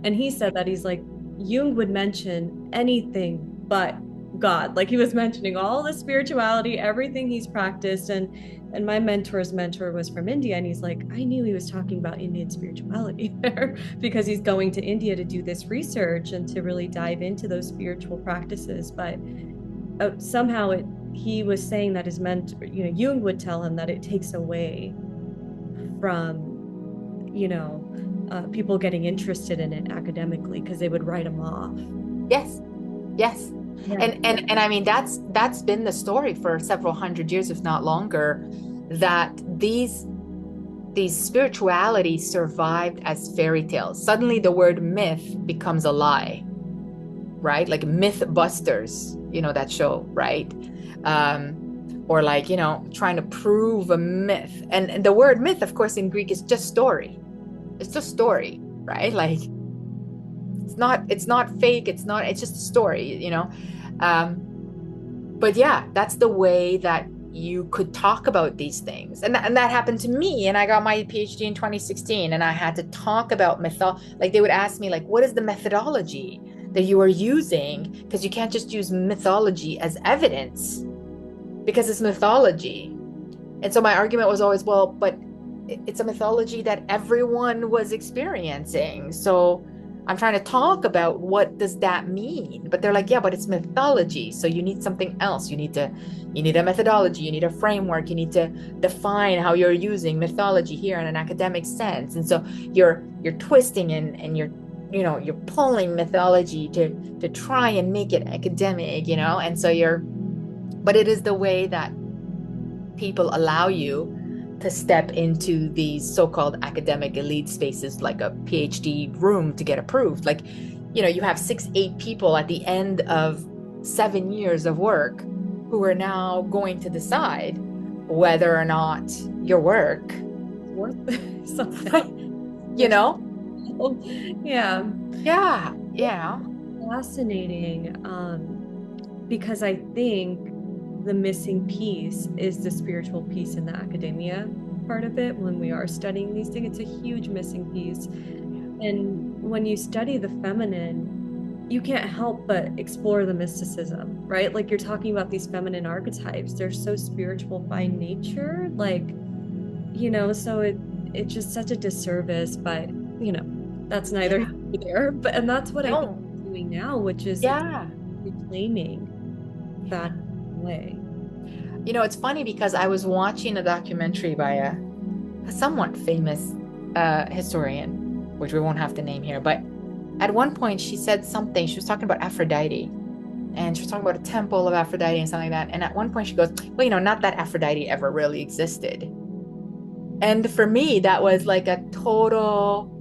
And he said that he's like, Jung would mention anything but God. Like, he was mentioning all the spirituality, everything he's practiced. And my mentor's mentor was from India, and he's like, I knew he was talking about Indian spirituality there because he's going to India to do this research and to really dive into those spiritual practices. But somehow he was saying that his mentor, Jung would tell him that it takes away from, people getting interested in it academically, because they would write him off. Yes. Yeah. And I mean, that's been the story for several hundred years, if not longer, that these spiritualities survived as fairy tales. Suddenly the word myth becomes a lie, right? Like Mythbusters, that show, right? Or like, trying to prove a myth. And the word myth, of course, in Greek is just story. It's just story, right? Like, it's not fake. It's just a story, but yeah, that's the way that you could talk about these things. And that happened to me. And I got my PhD in 2016, and I had to talk about like, they would ask me, like, what is the methodology that you are using? Because you can't just use mythology as evidence because it's mythology. And so my argument was always, well, but it's a mythology that everyone was experiencing. So I'm trying to talk about what does that mean, but they're like, yeah, but it's mythology, so you need something else. You need a methodology, you need a framework, you need to define how you're using mythology here in an academic sense. And so you're twisting and you're pulling mythology to try and make it academic, and so but it is the way that people allow you to step into these so-called academic elite spaces, like a PhD room, to get approved. Like, you have 6-8 people at the end of 7 years of work who are now going to decide whether or not your work worth something. Yeah. Fascinating. Because I think the missing piece is the spiritual piece in the academia part of it. When we are studying these things, it's a huge missing piece. And when you study the feminine, you can't help but explore the mysticism, right? Like, you're talking about these feminine archetypes. They're so spiritual by nature, so it's just such a disservice, but that's neither here nor there. But and that's what I'm doing now, which is reclaiming that way. It's funny because I was watching a documentary by a somewhat famous historian, which we won't have to name here, but at one point she said something. She was talking about Aphrodite, and she was talking about a temple of Aphrodite and something like that. And at one point she goes, well, not that Aphrodite ever really existed. And for me, that was like a total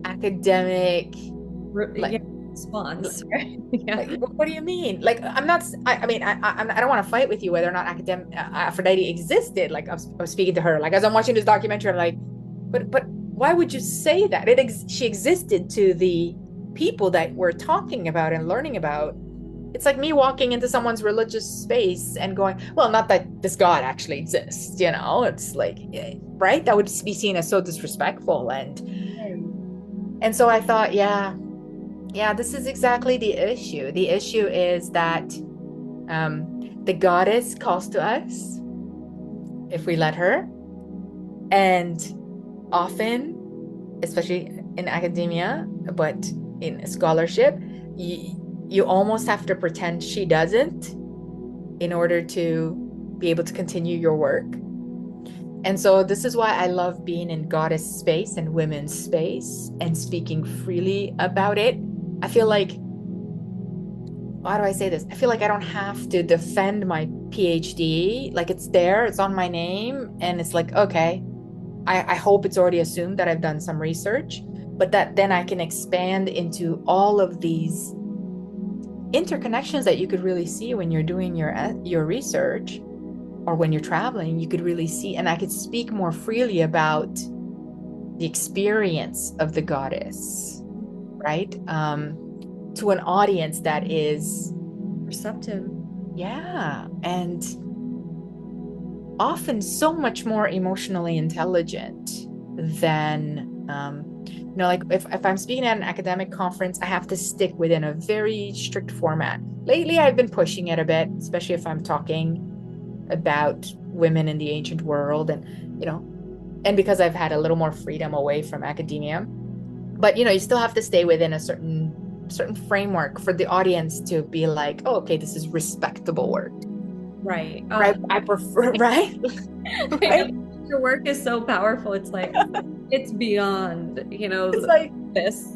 academic response. What do you mean? Like, I'm not, I mean, I don't want to fight with you whether or not Aphrodite existed. Like, I was speaking to her, like, as I'm watching this documentary, I'm like, but why would you say that? She existed to the people that we're talking about and learning about. It's like me walking into someone's religious space and going, well, not that this God actually exists, it's like, right? That would be seen as so disrespectful. And so I thought, yeah, this is exactly the issue. The issue is that the goddess calls to us if we let her. And often, especially in academia, but in scholarship, you almost have to pretend she doesn't in order to be able to continue your work. And so this is why I love being in goddess space and women's space and speaking freely about it. I feel like, how do I say this? I feel like I don't have to defend my PhD. Like, it's there, it's on my name, and it's like, okay, I hope it's already assumed that I've done some research, but that then I can expand into all of these interconnections that you could really see when you're doing your research, or when you're traveling, you could really see, and I could speak more freely about the experience of the goddess, right? To an audience that is receptive. Yeah. And often so much more emotionally intelligent than, like if I'm speaking at an academic conference, I have to stick within a very strict format. Lately, I've been pushing it a bit, especially if I'm talking about women in the ancient world, and because I've had a little more freedom away from academia. But you still have to stay within a certain framework for the audience to be like, oh, okay, this is respectable work, right? Right. I prefer right. Right? Your work is so powerful. It's like it's beyond it's like this.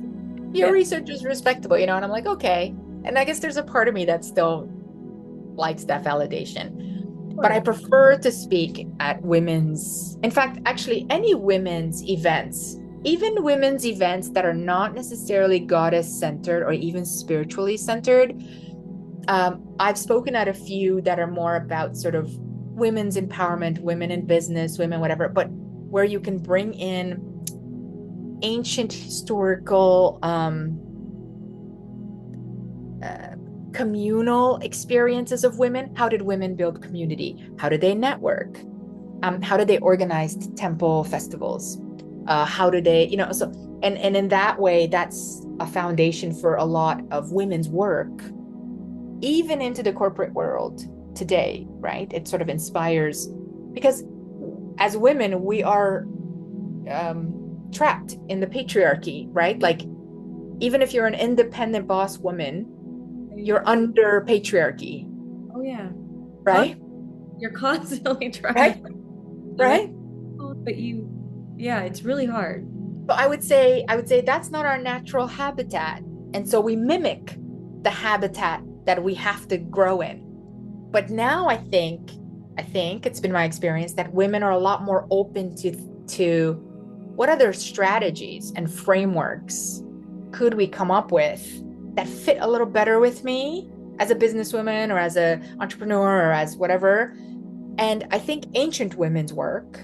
Your research is respectable, and I'm like, okay. And I guess there's a part of me that still likes that validation. But I prefer to speak at in fact, actually any women's events, even women's events that are not necessarily goddess centered or even spiritually centered. I've spoken at a few that are more about sort of women's empowerment, women in business, women, whatever, but where you can bring in ancient historical, communal experiences of women. How did women build community? How did they network? How did they organize temple festivals? How do they, and in that way, that's a foundation for a lot of women's work, even into the corporate world today, right? It sort of inspires, because as women, we are trapped in the patriarchy, right? Like, even if you're an independent boss woman, you're under patriarchy. Oh yeah. Right? You're constantly trying Right? to, Right? but yeah, it's really hard. But I would say that's not our natural habitat. And so we mimic the habitat that we have to grow in. But now I think it's been my experience that women are a lot more open to what other strategies and frameworks could we come up with that fit a little better with me as a businesswoman or as an entrepreneur or as whatever. And I think ancient women's work,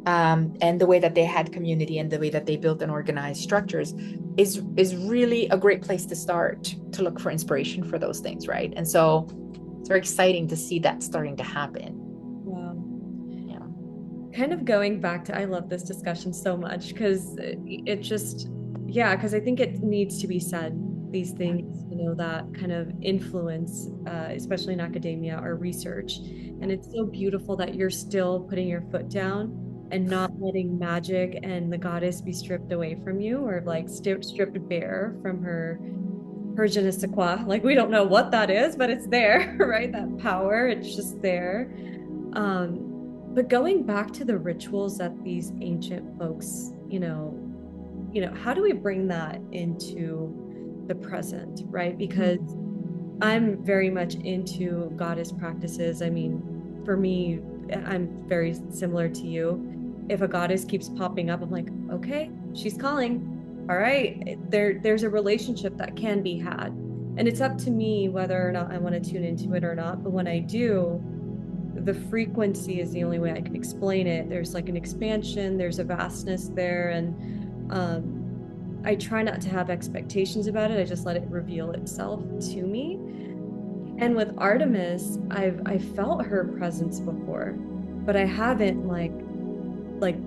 and the way that they had community and the way that they built and organized structures is really a great place to start to look for inspiration for those things, right? And so it's very exciting to see that starting to happen. Wow. Yeah. Kind of going back to, I love this discussion so much because it just, yeah, because I think it needs to be said, these things, that kind of influence, especially in academia or research. And it's so beautiful that you're still putting your foot down and not letting magic and the goddess be stripped away from you, or like stripped bare from her je ne sais quoi. Like, we don't know what that is, but it's there, right? That power, it's just there. But going back to the rituals that these ancient folks, how do we bring that into the present, right? Because I'm very much into goddess practices. I mean, for me, I'm very similar to you. If a goddess keeps popping up, I'm like, okay, she's calling. All right, there's a relationship that can be had. And it's up to me whether or not I want to tune into it or not. But when I do, the frequency is the only way I can explain it. There's like an expansion, there's a vastness there. And I try not to have expectations about it. I just let it reveal itself to me. And with Artemis, I felt her presence before, but I haven't like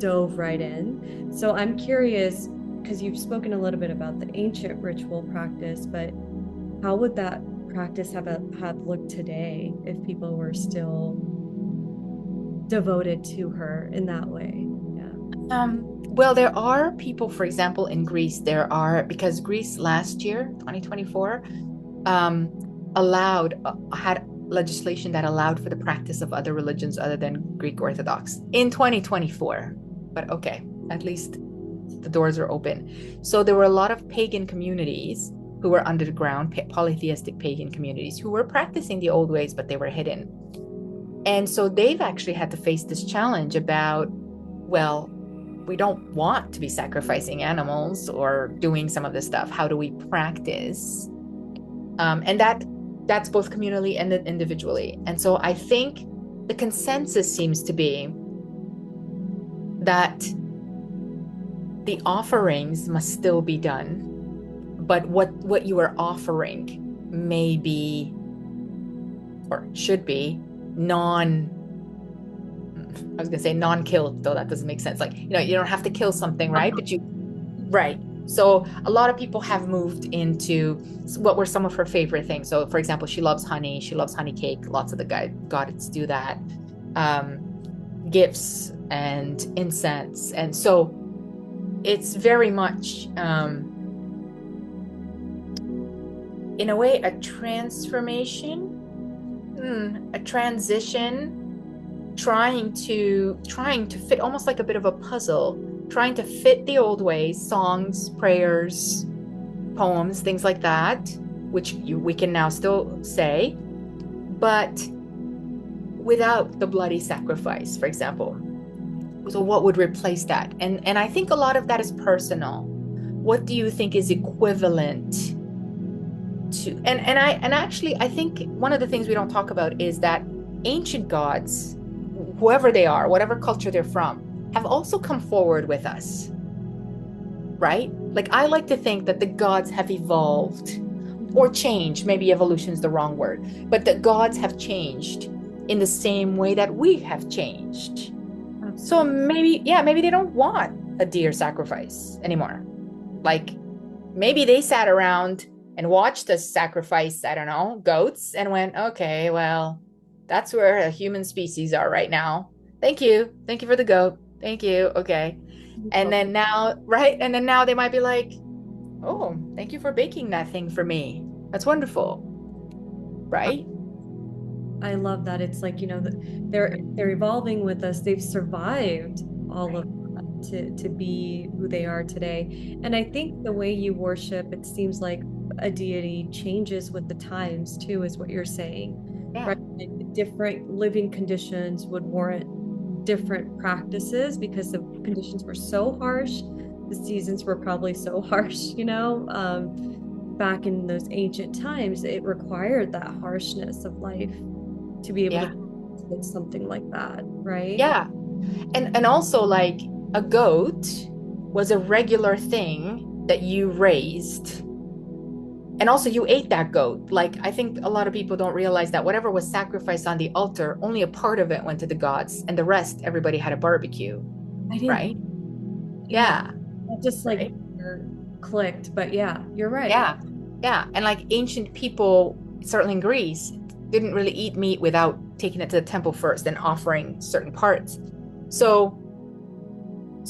dove right in. So I'm curious, because you've spoken a little bit about the ancient ritual practice, but how would that practice have looked today if people were still devoted to her in that way? Yeah. Well, there are people, for example, in Greece, because Greece last year, 2024, had legislation that allowed for the practice of other religions other than Greek Orthodox in 2024. But okay, at least the doors are open. So there were a lot of pagan communities who were underground, polytheistic pagan communities who were practicing the old ways, but they were hidden. And so they've actually had to face this challenge about, well, we don't want to be sacrificing animals or doing some of this stuff. How do we practice? And that's both communally and individually. And so I think the consensus seems to be that the offerings must still be done, but what you are offering may be, or should be, non-killed, though that doesn't make sense. Like, you don't have to kill something, right? Right. So a lot of people have moved into what were some of her favorite things. So for example, she loves honey. She loves honey cake. Lots of the goddess do that. Gifts and incense. And so it's very much, in a way, a transformation, a transition, trying to fit, almost like a bit of a puzzle, trying to fit the old ways, songs, prayers, poems, things like that, which we can now still say, but without the bloody sacrifice, for example. So what would replace that? And I think a lot of that is personal. What do you think is equivalent to, and actually I think one of the things we don't talk about is that ancient gods, whoever they are, whatever culture they're from, have also come forward with us, right? Like, I like to think that the gods have evolved or changed. Maybe evolution is the wrong word, but the gods have changed in the same way that we have changed. So maybe they don't want a deer sacrifice anymore. Like, maybe they sat around and watched us sacrifice, I don't know, goats, and went, okay, well, that's where a human species are right now. Thank you for the goat. Thank you. Okay. And then now, right? And then now they might be like, Oh, thank you for baking that thing for me. That's wonderful. Right? I love that. It's like, they're evolving with us. They've survived all of that to be who they are today. And I think the way you worship, it seems like a deity changes with the times too, is what you're saying. Yeah. Right? Like different living conditions would warrant different practices because the conditions were so harsh. The seasons were probably so harsh. Back in those ancient times, it required that harshness of life to be able Yeah. to with something like that, right? Yeah. And also like a goat was a regular thing that you raised. And also you ate that goat. Like I think a lot of people don't realize that whatever was sacrificed on the altar, only a part of it went to the gods and the rest everybody had a barbecue. I didn't. Right? Yeah. Yeah. That just like Right? clicked, but yeah, you're right. Yeah. Yeah. And like ancient people, certainly in Greece, didn't really eat meat without taking it to the temple first and offering certain parts. So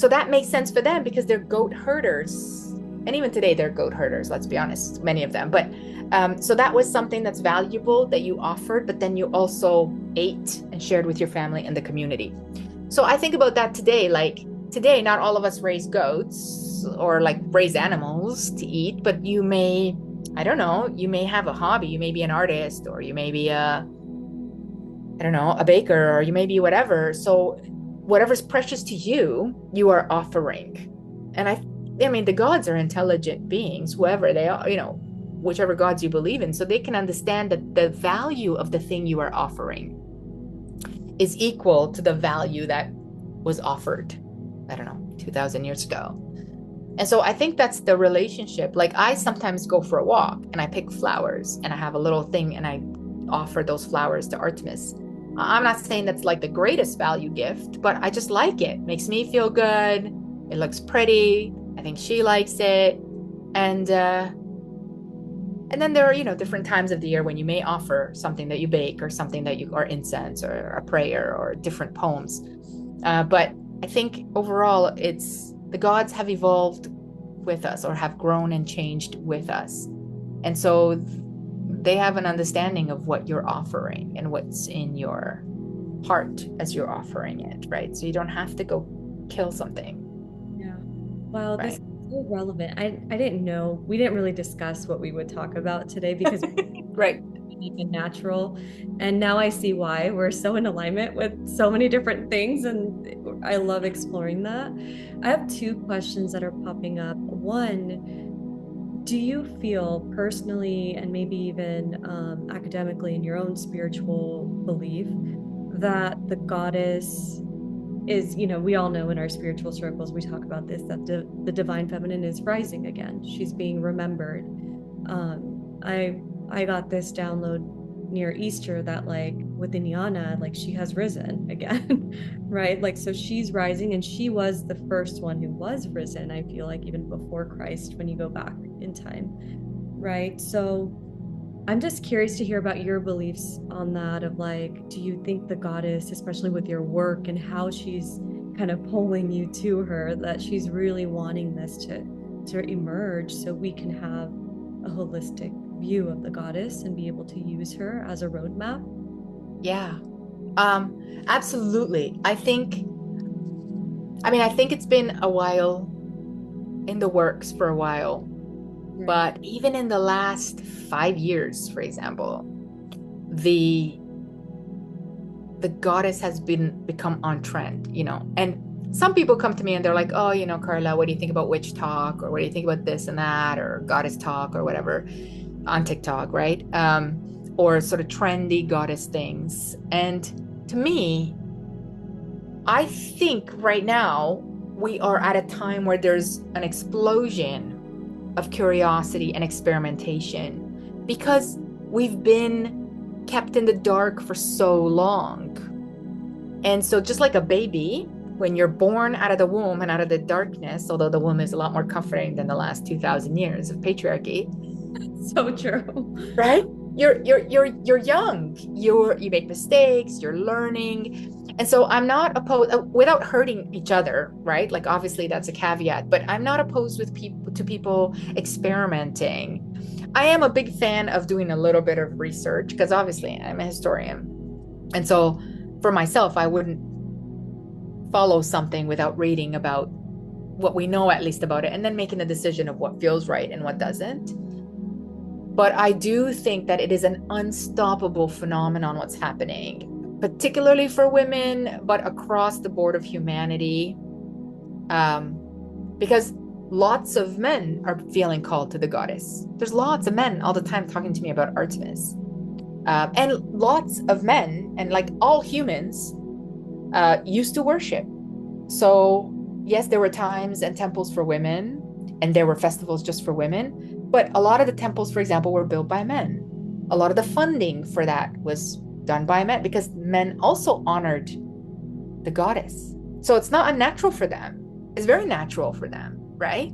that makes sense for them because they're goat herders. And even today, they're goat herders, let's be honest, many of them. But so that was something that's valuable that you offered, but then you also ate and shared with your family and the community. So I think about that today. Like today, not all of us raise goats or like raise animals to eat, but you may, I don't know, you may have a hobby. You may be an artist, or you may be I don't know, a baker, or you may be whatever. So whatever's precious to you, you are offering. And I mean, the gods are intelligent beings, whoever they are, whichever gods you believe in. So they can understand that the value of the thing you are offering is equal to the value that was offered, I don't know, 2000 years ago. And so I think that's the relationship. Like I sometimes go for a walk and I pick flowers and I have a little thing and I offer those flowers to Artemis. I'm not saying that's like the greatest value gift, but I just like it. Makes me feel good. It looks pretty. I think she likes it. And then there are, different times of the year when you may offer something that you bake or something that or incense or a prayer or different poems. But I think overall it's the gods have evolved with us or have grown and changed with us. And so they have an understanding of what you're offering and what's in your heart as you're offering it, right? So you don't have to go kill something. Yeah. Wow, right? this is so relevant. I didn't know. We didn't really discuss what we would talk about today because right. Even natural. And now I see why we're so in alignment with so many different things. And I love exploring that. I have two questions that are popping up. One, do you feel personally and maybe even academically in your own spiritual belief that the goddess is, we all know in our spiritual circles, we talk about this, that the divine feminine is rising again. She's being remembered. I got this download near Easter that like within Iana, like she has risen again, right? Like, so she's rising and she was the first one who was risen. I feel like even before Christ, when you go back in time, right? So I'm just curious to hear about your beliefs on that of like, do you think the goddess, especially with your work and how she's kind of pulling you to her, that she's really wanting this to emerge so we can have a holistic view of the goddess and be able to use her as a roadmap? Yeah, absolutely. I think it's been a while in the works for a while, right. But even in the last 5 years, for example, the goddess has become on trend, and some people come to me and they're like, oh, Carla, what do you think about witch talk? Or what do you think about this and that? Or goddess talk or whatever on TikTok, right? Or sort of trendy goddess things. And to me, I think right now we are at a time where there's an explosion of curiosity and experimentation because we've been kept in the dark for so long. And so just like a baby, when you're born out of the womb and out of the darkness, although the womb is a lot more comforting than the last 2000 years of patriarchy. So true. Right? You're young. You make mistakes, you're learning. And so I'm not opposed without hurting each other, right? Like obviously that's a caveat, but I'm not opposed with people experimenting. I am a big fan of doing a little bit of research because obviously I'm a historian. And so for myself, I wouldn't follow something without reading about what we know at least about it and then making a decision of what feels right and what doesn't. But I do think that it is an unstoppable phenomenon what's happening, particularly for women, but across the board of humanity. Because lots of men are feeling called to the goddess. There's lots of men all the time talking to me about Artemis. And lots of men, and like all humans, used to worship. So yes, there were times and temples for women, and there were festivals just for women. But a lot of the temples, for example, were built by men. A lot of the funding for that was done by men because men also honored the goddess. So it's not unnatural for them. It's very natural for them, right?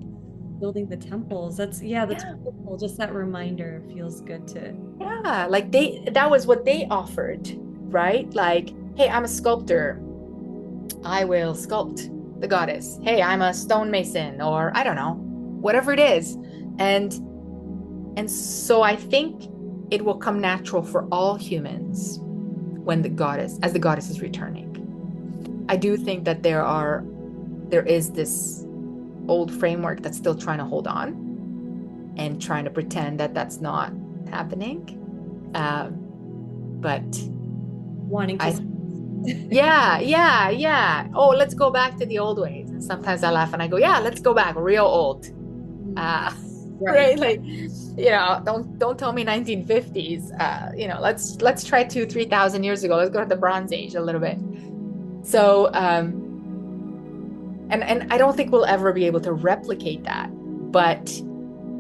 Building the temples. That's beautiful. Just that reminder feels good to. Yeah, like that was what they offered, right? Like, hey, I'm a sculptor. I will sculpt the goddess. Hey, I'm a stonemason, or I don't know, whatever it is. And so I think it will come natural for all humans when as the goddess is returning. I do think that there is this old framework that's still trying to hold on and trying to pretend that that's not happening. But Wanting to. Yeah. Oh, let's go back to the old ways. And sometimes I laugh and I go, yeah, let's go back real old. Right. Like, don't tell me 1950s. Let's try 3,000 years ago. Let's go to the Bronze Age a little bit. So, and I don't think we'll ever be able to replicate that, but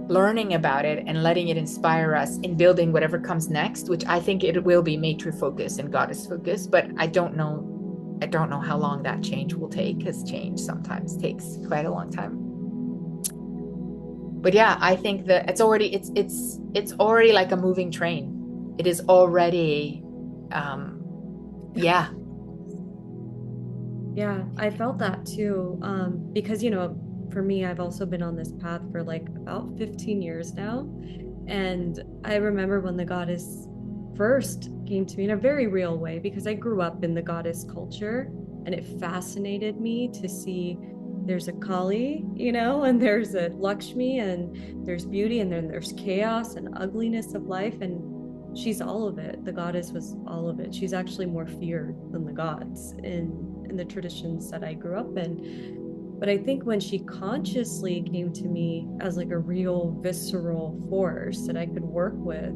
learning about it and letting it inspire us in building whatever comes next, which I think it will be matri focus and goddess focus, but I don't know how long that change will take, because change sometimes takes quite a long time. But yeah, I think that it's already like a moving train. It is already yeah. Yeah, I felt that too. Because, for me, I've also been on this path for like about 15 years now. And I remember when the goddess first came to me in a very real way, because I grew up in the goddess culture, and it fascinated me to see there's a Kali, and there's a Lakshmi, and there's beauty, and then there's chaos and ugliness of life. And she's all of it. The goddess was all of it. She's actually more feared than the gods in the traditions that I grew up in. But I think when she consciously came to me as like a real visceral force that I could work with,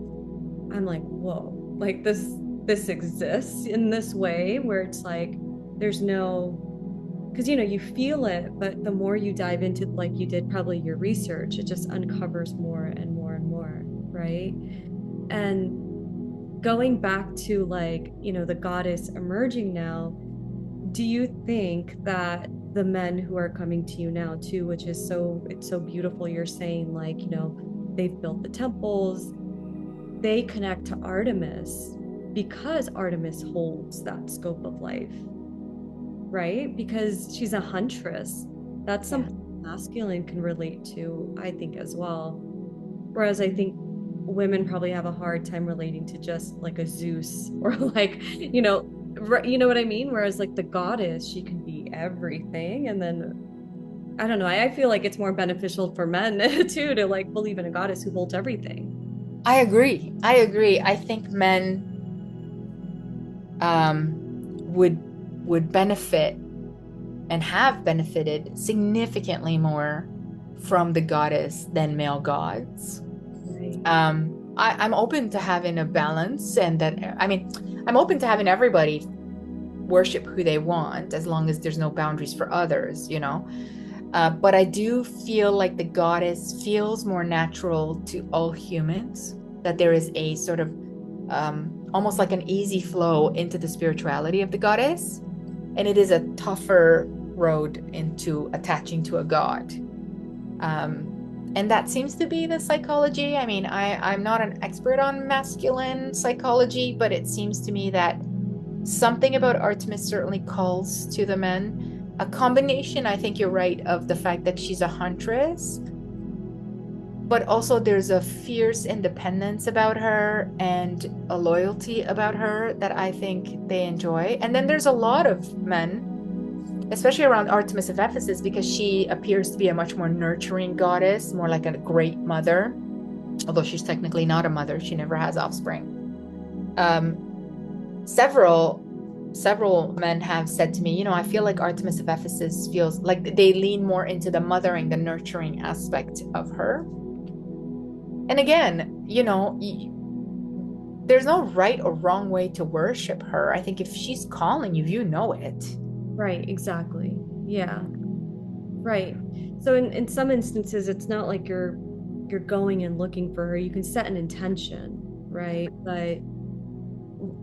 I'm like, whoa, like this exists in this way, where it's like there's no, because you feel it, but the more you dive into, like you did probably your research, it just uncovers more and more and more, right? And going back to like, the goddess emerging now, do you think that the men who are coming to you now too, which is it's so beautiful, you're saying like, they've built the temples, they connect to Artemis because Artemis holds that scope of life, right? Because she's a huntress. That's something masculine can relate to, I think, as well. Whereas I think women probably have a hard time relating to just like a Zeus or like, you know what I mean? Whereas like the goddess, she can be everything. And then, I don't know, I feel like it's more beneficial for men too, to like believe in a goddess who holds everything. I agree. I think men would benefit and have benefited significantly more from the goddess than male gods. Right. I'm open to having a balance, and I'm open to having everybody worship who they want, as long as there's no boundaries for others, but I do feel like the goddess feels more natural to all humans, that there is a sort of almost like an easy flow into the spirituality of the goddess, and it is a tougher road into attaching to a god. And that seems to be the psychology. I'm not an expert on masculine psychology, but it seems to me that something about Artemis certainly calls to the men. A combination, I think you're right, of the fact that she's a huntress, but also there's a fierce independence about her and a loyalty about her that I think they enjoy. And then there's a lot of men, especially around Artemis of Ephesus, because she appears to be a much more nurturing goddess, more like a great mother, although she's technically not a mother. She never has offspring. Several men have said to me, you know, I feel like Artemis of Ephesus feels like they lean more into the mothering, the nurturing aspect of her. And again, you know, there's no right or wrong way to worship her. I think if she's calling you, you know it. Right, exactly. Yeah. Right. So in some instances, it's not like you're going and looking for her. You can set an intention, right? But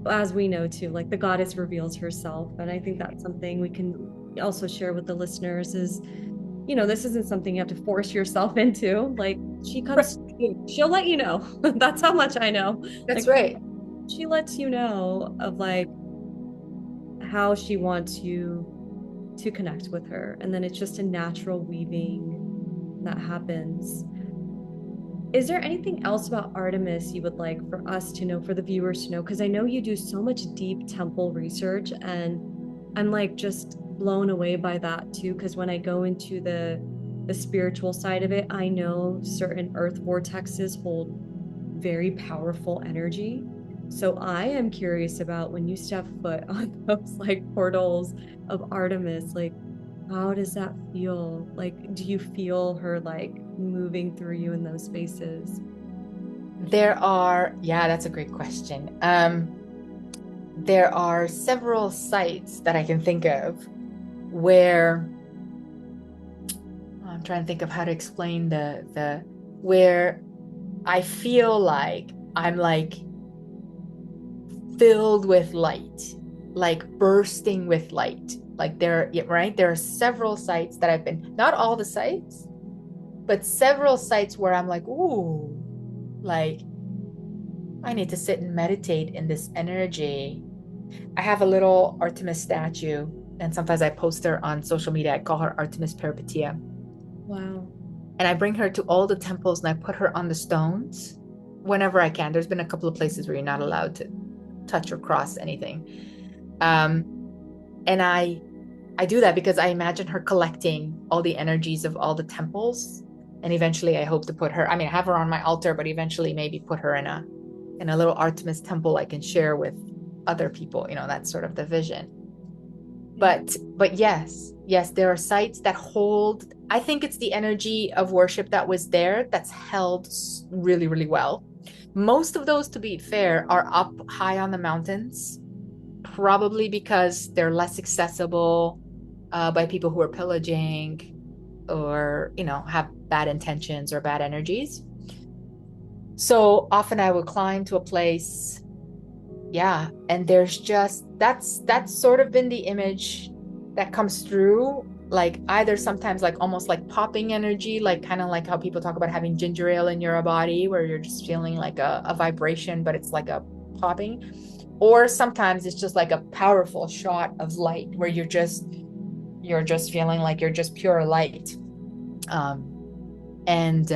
as we know too, like the goddess reveals herself. And I think that's something we can also share with the listeners is, you know, this isn't something you have to force yourself into. Like she comes, she'll let you know. That's how much I know. That's like, right. She lets you know of like how she wants you to connect with her. And then it's just a natural weaving that happens. Is there anything else about Artemis you would like for us to know, for the viewers to know? Because I know you do so much deep temple research, and I'm like just blown away by that too. Because when I go into the spiritual side of it, I know certain earth vortexes hold very powerful energy. So I am curious about when you step foot on those like portals of Artemis, like how does that feel? Like, do you feel her like moving through you in those spaces? Yeah, that's a great question. There are several sites that I can think of where I'm trying to think of how to explain the where I feel like I'm like filled with light, like bursting with light. Like there are several sites that I've been, not all the sites, but several sites where I'm like, ooh, like I need to sit and meditate in this energy. I have a little Artemis statue, and sometimes I post her on social media. I call her Artemis Peripatia. Wow. And I bring her to all the temples and I put her on the stones whenever I can. There's been a couple of places where you're not allowed to touch or cross anything. And I do that because I imagine her collecting all the energies of all the temples. And eventually I hope to put her, I mean, I have her on my altar, but eventually maybe put her in a little Artemis temple I can share with other people. You know, that's sort of the vision. But yes, there are sites that hold, I think it's the energy of worship that was there that's held really, really well. Most of those, to be fair, are up high on the mountains, probably because they're less accessible by people who are pillaging or, you know, have bad intentions or bad energies. So often I would climb to a place, yeah, and there's just that's sort of been the image that comes through, like either sometimes like almost like popping energy, like kind of like how people talk about having ginger ale in your body where you're just feeling like a vibration, but it's like a popping. Or sometimes it's just like a powerful shot of light where you're just feeling like you're just pure light. And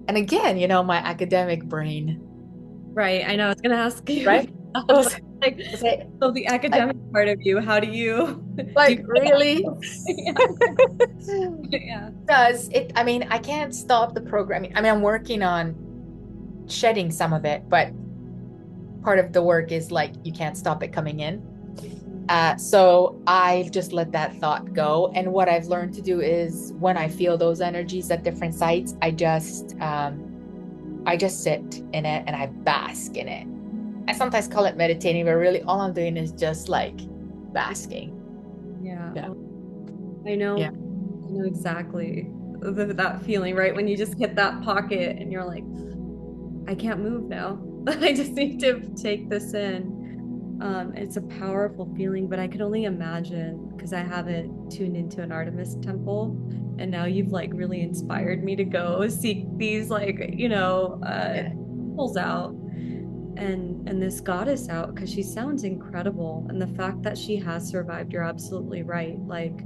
again, you know, my academic brain. Right. I know. I was going to ask you. Right? Like, so the academic part of you, how do you like really? Yeah. Yeah. Does it, I mean, I can't stop the programming. I mean, I'm working on shedding some of it, but part of the work is like you can't stop it coming in. So I just let that thought go. And what I've learned to do is when I feel those energies at different sites, I just sit in it and I bask in it. I sometimes call it meditating, but really all I'm doing is just like basking. Yeah. Yeah. I know. Yeah. I know exactly that feeling, right? When you just hit that pocket and you're like, I can't move now. I just need to take this in. It's a powerful feeling, but I could only imagine because I haven't tuned into an Artemis temple, and now you've like really inspired me to go seek these like, you know, temples out. and this goddess out, because she sounds incredible. And the fact that she has survived, you're absolutely right. Like,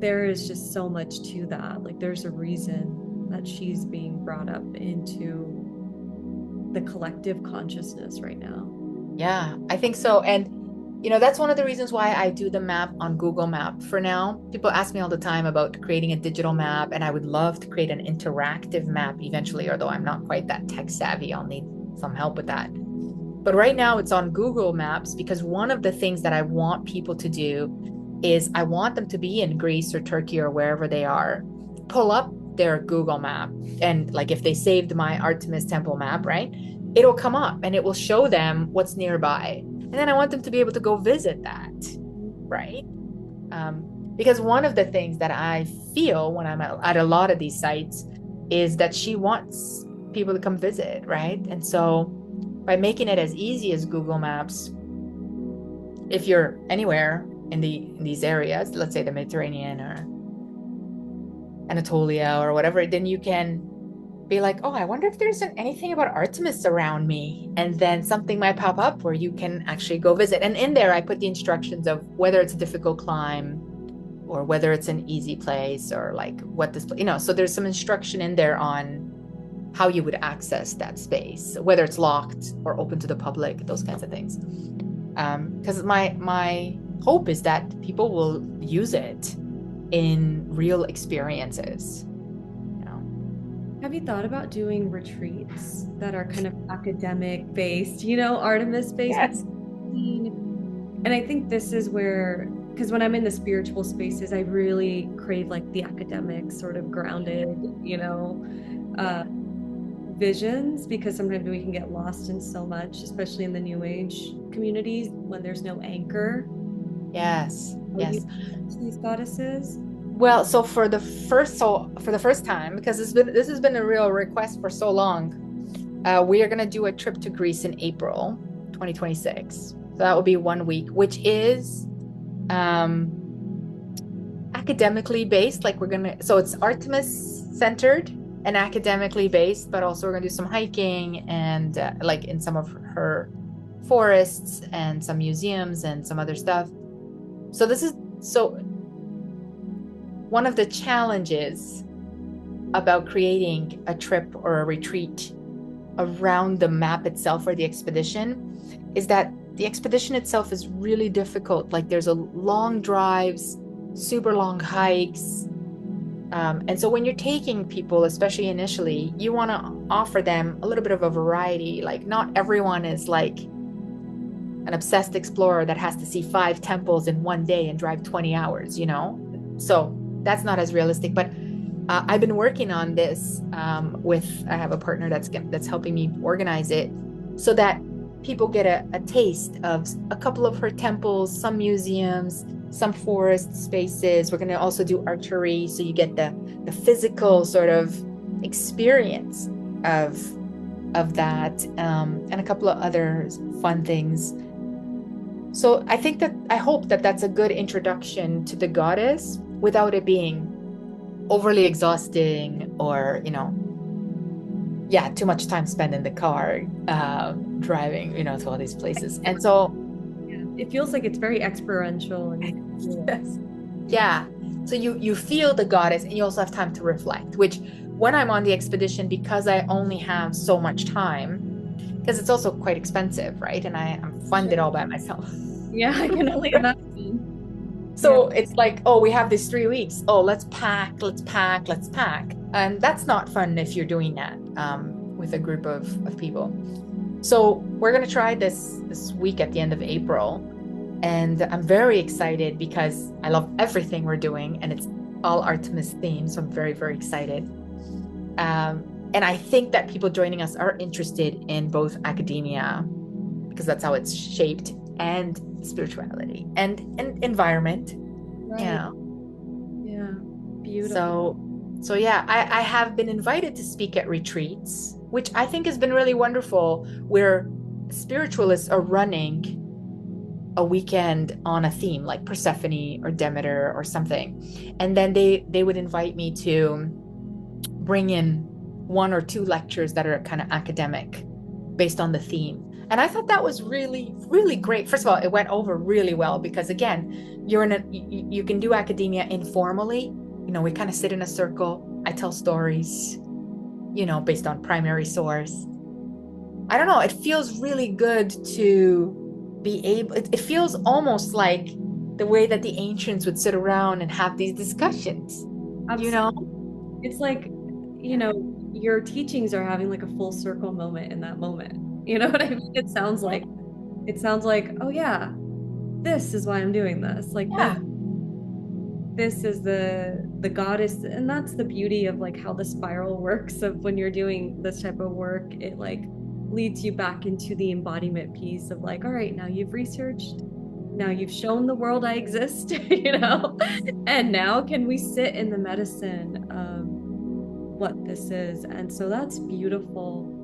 there is just so much to that. Like, there's a reason that she's being brought up into the collective consciousness right now. Yeah, I think so. And that's one of the reasons why I do the map on Google Map for now. People ask me all the time about creating a digital map, and I would love to create an interactive map eventually, although I'm not quite that tech savvy. I'll need some help with that. But right now it's on Google Maps, because one of the things that I want people to do is I want them to be in Greece or Turkey or wherever they are, pull up their Google Map, and like if they saved my Artemis Temple Map, right, it'll come up and it will show them what's nearby. And then I want them to be able to go visit that, right? Because one of the things that I feel when I'm at a lot of these sites is that she wants people to come visit, right? And so by making it as easy as Google Maps, if you're anywhere in these areas, let's say the Mediterranean or Anatolia or whatever, then you can be like, oh, I wonder if there's anything about Artemis around me. And then something might pop up where you can actually go visit. And in there, I put the instructions of whether it's a difficult climb or whether it's an easy place, or like what this, so there's some instruction in there on how you would access that space, whether it's locked or open to the public, those kinds of things. Because my hope is that people will use it in real experiences. Have you thought about doing retreats that are kind of academic based, Artemis based? Yes. And I think this is where, because when I'm in the spiritual spaces, I really crave like the academic sort of grounded, visions, because sometimes we can get lost in so much, especially in the New Age communities, when there's no anchor. Yes. Yes. These goddesses. Well, so for the first time, because this has been a real request for so long, we are going to do a trip to Greece in April 2026. So that will be 1 week, which is academically based. Like so it's Artemis centered and academically based, but also we're going to do some hiking and like in some of her forests and some museums and some other stuff. So one of the challenges about creating a trip or a retreat around the map itself or the expedition is that the expedition itself is really difficult. Like there's long drives, super long hikes. And so when you're taking people, especially initially, you want to offer them a little bit of a variety. Like not everyone is like an obsessed explorer that has to see 5 temples in one day and drive 20 hours, So that's not as realistic, but I've been working on this I have a partner that's helping me organize it so that people get a taste of a couple of her temples, some museums, some forest spaces. We're going to also do archery, so you get the physical sort of experience of that, and a couple of other fun things. So I hope that that's a good introduction to the goddess without it being overly exhausting or, too much time spent in the car, driving, to all these places. And so it feels like it's very experiential. Yes. Yeah. So you feel the goddess, and you also have time to reflect, which when I'm on the expedition, because I only have so much time, because it's also quite expensive, right? And I'm funded all by myself. Yeah, I can only imagine. So it's like, oh, we have this 3 weeks. Oh, let's pack. And that's not fun if you're doing that with a group of people. So we're going to try this week at the end of April. And I'm very excited because I love everything we're doing, and it's all Artemis themed. So I'm very, very excited. And I think that people joining us are interested in both academia, because that's how it's shaped, and spirituality and environment. Right. Yeah. Beautiful. So yeah, I have been invited to speak at retreats, which I think has been really wonderful, where spiritualists are running a weekend on a theme like Persephone or Demeter or something. And then they would invite me to bring in 1 or 2 lectures that are kind of academic based on the theme. And I thought that was really, really great. First of all, it went over really well because, again, you can do academia informally. We kind of sit in a circle. I tell stories, based on primary source. I don't know. It feels really good to be able, it feels almost like the way that the ancients would sit around and have these discussions, Absolutely. It's like, your teachings are having like a full circle moment in that moment. You know what I mean? It sounds like, oh yeah, this is why I'm doing this. Like Yeah. this is the goddess, and that's the beauty of like how the spiral works of when you're doing this type of work. It like leads you back into the embodiment piece of like, all right, now you've researched, now you've shown the world I exist, and now can we sit in the medicine of what this is? And so that's beautiful.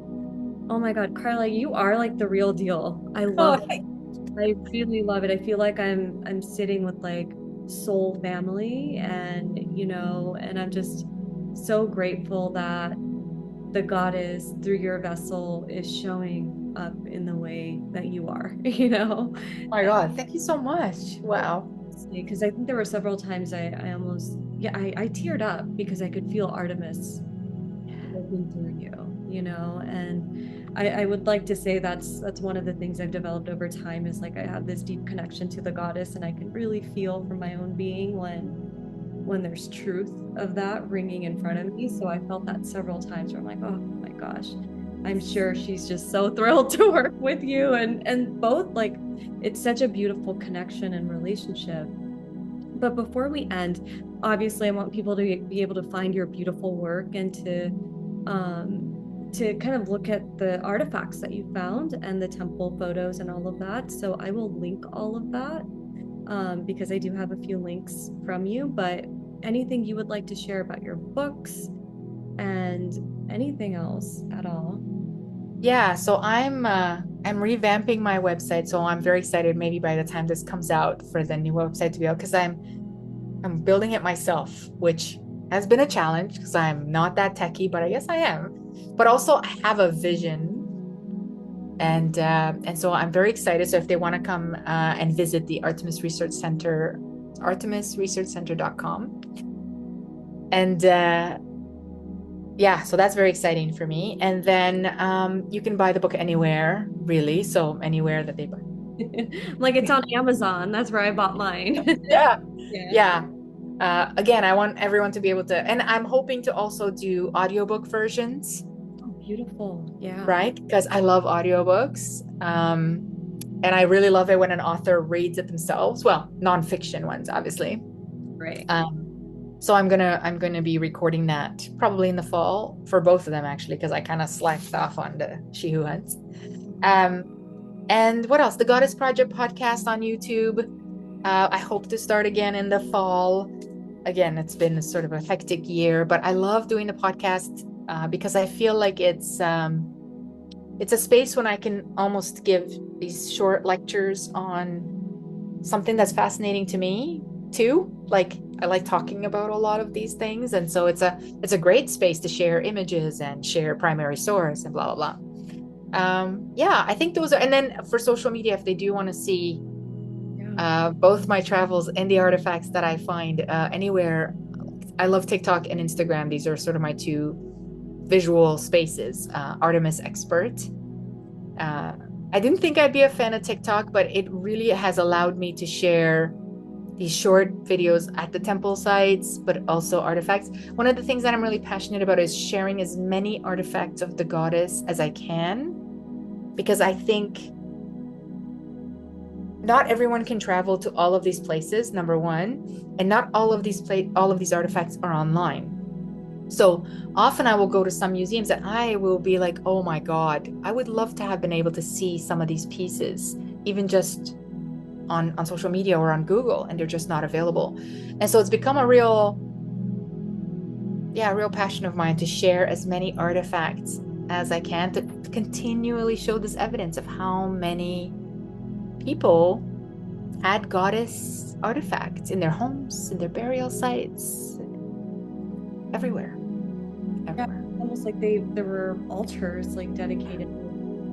Oh my God, Carla, you are like the real deal. I love it. I really love it. I feel like I'm sitting with like soul family, and and I'm just so grateful that the goddess through your vessel is showing up in the way that you are. Oh my God, thank you so much. Wow. Because I think there were several times I almost, I teared up because I could feel Artemis looking through you, and I would like to say that's one of the things I've developed over time is like I have this deep connection to the goddess, and I can really feel from my own being when there's truth of that ringing in front of me. So I felt that several times where I'm like, oh my gosh, I'm sure she's just so thrilled to work with you, and both, like, it's such a beautiful connection and relationship. But before we end, obviously I want people to be able to find your beautiful work and to kind of look at the artifacts that you found and the temple photos and all of that. So I will link all of that because I do have a few links from you. But anything you would like to share about your books and anything else at all? Yeah, so I'm revamping my website, so I'm very excited maybe by the time this comes out for the new website to be out, because I'm building it myself, which has been a challenge because I'm not that techie, but I guess I am. But also I have a vision, and so I'm very excited. So if they want to come and visit the Artemis Research Center, artemisresearchcenter.com, and yeah, so that's very exciting for me. And then you can buy the book anywhere, really. So anywhere that they buy. Like it's on Amazon. That's where I bought mine. Yeah. Yeah. Again, I want everyone to be able to, and I'm hoping to also do audiobook versions. Oh, beautiful. Yeah. Right? Because I love audiobooks. And I really love it when an author reads it themselves. Well, nonfiction ones, obviously. Right. So I'm gonna be recording that probably in the fall for both of them, actually, because I kind of slacked off on the She Who Hunts. And what else? The Goddess Project podcast on YouTube. I hope to start again in the fall. Again, it's been sort of a hectic year, but I love doing the podcast because I feel like it's a space when I can almost give these short lectures on something that's fascinating to me too. Like I like talking about a lot of these things, and so it's a great space to share images and share primary source and blah blah blah. Yeah, I think those are. And then for social media, if they do want to see both my travels and the artifacts that I find anywhere, I love TikTok and Instagram. These are sort of my two visual spaces. Artemis Expert. I didn't think I'd be a fan of TikTok, but it really has allowed me to share these short videos at the temple sites, but also artifacts. One of the things that I'm really passionate about is sharing as many artifacts of the goddess as I can, because I think not everyone can travel to all of these places, number one, and not all of these artifacts are online. So often I will go to some museums and I will be like, oh my God, I would love to have been able to see some of these pieces, even just on social media or on Google, and they're just not available. And so it's become a real passion of mine to share as many artifacts as I can to continually show this evidence of how many people had goddess artifacts in their homes, in their burial sites, everywhere. Yeah, almost like there were altars like dedicated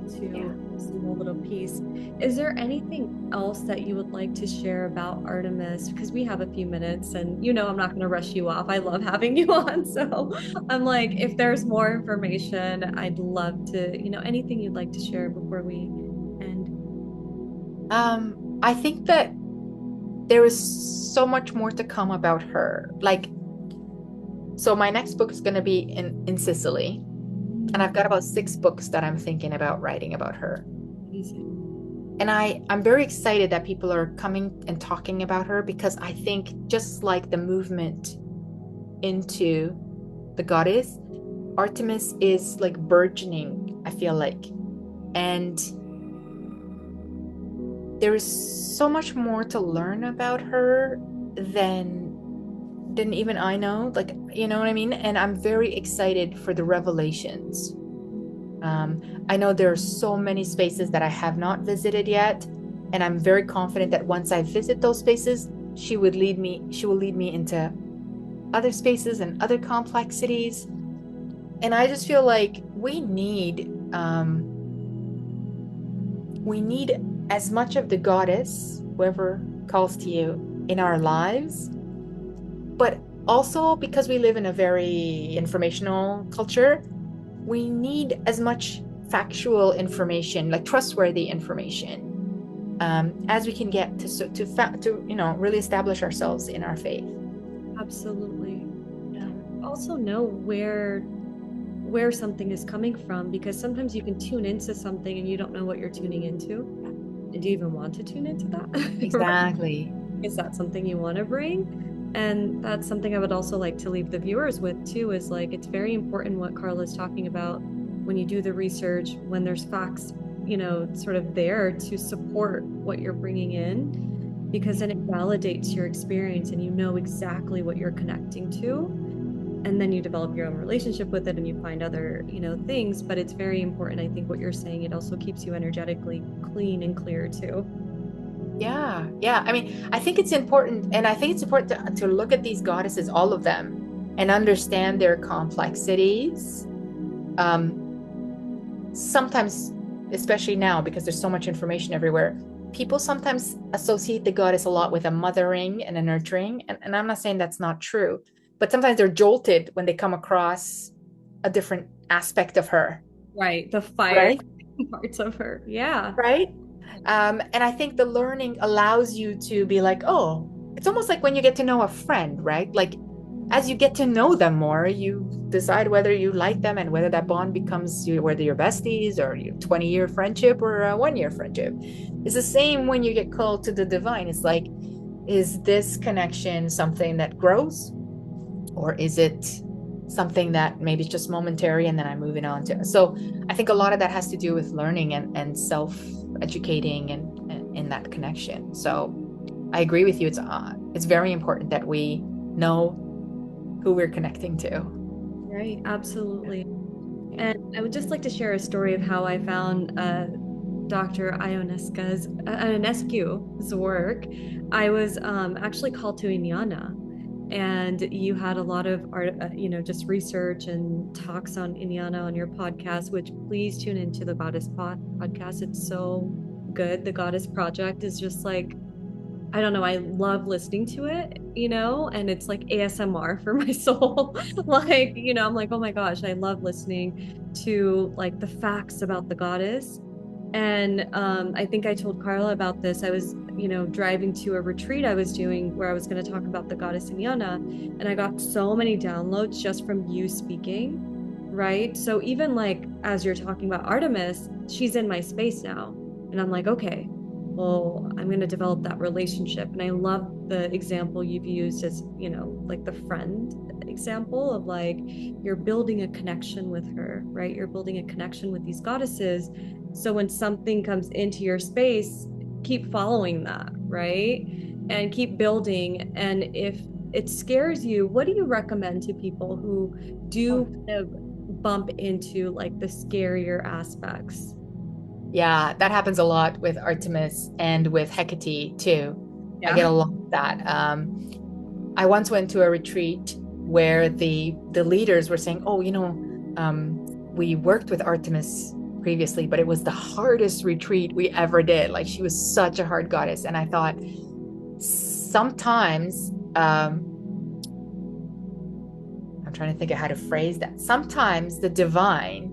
to a small little piece. Is there anything else that you would like to share about Artemis? Because we have a few minutes and I'm not going to rush you off. I love having you on. So I'm like, if there's more information, I'd love to, anything you'd like to share before we end. I think that there is so much more to come about her. So my next book is going to be in Sicily. And I've got about 6 books that I'm thinking about writing about her. Amazing. And I'm very excited that people are coming and talking about her, because I think just like the movement into the goddess, Artemis is like burgeoning, I feel like. And there is so much more to learn about her than even I know, you know what I mean? And I'm very excited for the revelations. I know there are so many spaces that I have not visited yet, and I'm very confident that once I visit those spaces, she will lead me into other spaces and other complexities. And I just feel like we need as much of the goddess, whoever calls to you, in our lives. But also, because we live in a very informational culture, we need as much factual information, like trustworthy information, as we can get to really establish ourselves in our faith. Absolutely. Also know where something is coming from, because sometimes you can tune into something and you don't know what you're tuning into. Do you even want to tune into that? Exactly. Is that something you want to bring? And that's something I would also like to leave the viewers with too, is like, it's very important what Carla's talking about when you do the research, when there's facts, sort of there to support what you're bringing in, because then it validates your experience and you know exactly what you're connecting to. And then you develop your own relationship with it and you find other, things. But it's very important. I think what you're saying, it also keeps you energetically clean and clear too. Yeah. I mean, I think it's important, and I think it's important to look at these goddesses, all of them, and understand their complexities. Sometimes, especially now, because there's so much information everywhere, people sometimes associate the goddess a lot with a mothering and a nurturing. And I'm not saying that's not true, but sometimes they're jolted when they come across a different aspect of her. Right. The fire Right? parts of her. Yeah. Right. And I think the learning allows you to be like, oh, it's almost like when you get to know a friend, right? Like, as you get to know them more, you decide whether you like them and whether that bond becomes whether you're besties or your 20-year friendship or a 1-year friendship. It's the same when you get called to the divine. It's like, is this connection something that grows, or is it something that maybe it's just momentary and then I'm moving on to? So I think a lot of that has to do with learning and self-educating and in that connection. So I agree with you. It's very important that we know who we're connecting to. Right. Absolutely. And I would just like to share a story of how I found Dr. Ionescu's work. I was actually called to Inyana, and you had a lot of art, just research and talks on Inyana on your podcast, which please tune into the Goddess podcast. It's so good. The Goddess Project is just like, I don't know, I love listening to it, and it's like ASMR for my soul. Like, I'm like, oh my gosh, I love listening to like the facts about the goddess. And I think I told Carla about this. I was, driving to a retreat I was doing where I was going to talk about the goddess Inyana, and I got so many downloads just from you speaking, right? So even like as you're talking about Artemis, she's in my space now, and I'm like, okay, well, I'm going to develop that relationship. And I love the example you've used as, like the friend example of like, you're building a connection with her, right? You're building a connection with these goddesses. So when something comes into your space, keep following that, right? And keep building. And if it scares you, what do you recommend to people who do kind of bump into like the scarier aspects? Yeah, that happens a lot with Artemis and with Hecate too. Yeah. I get a lot of that. I once went to a retreat where the leaders were saying, oh, we worked with Artemis previously, but it was the hardest retreat we ever did. Like, she was such a hard goddess. And I thought sometimes, I'm trying to think of how to phrase that. Sometimes the divine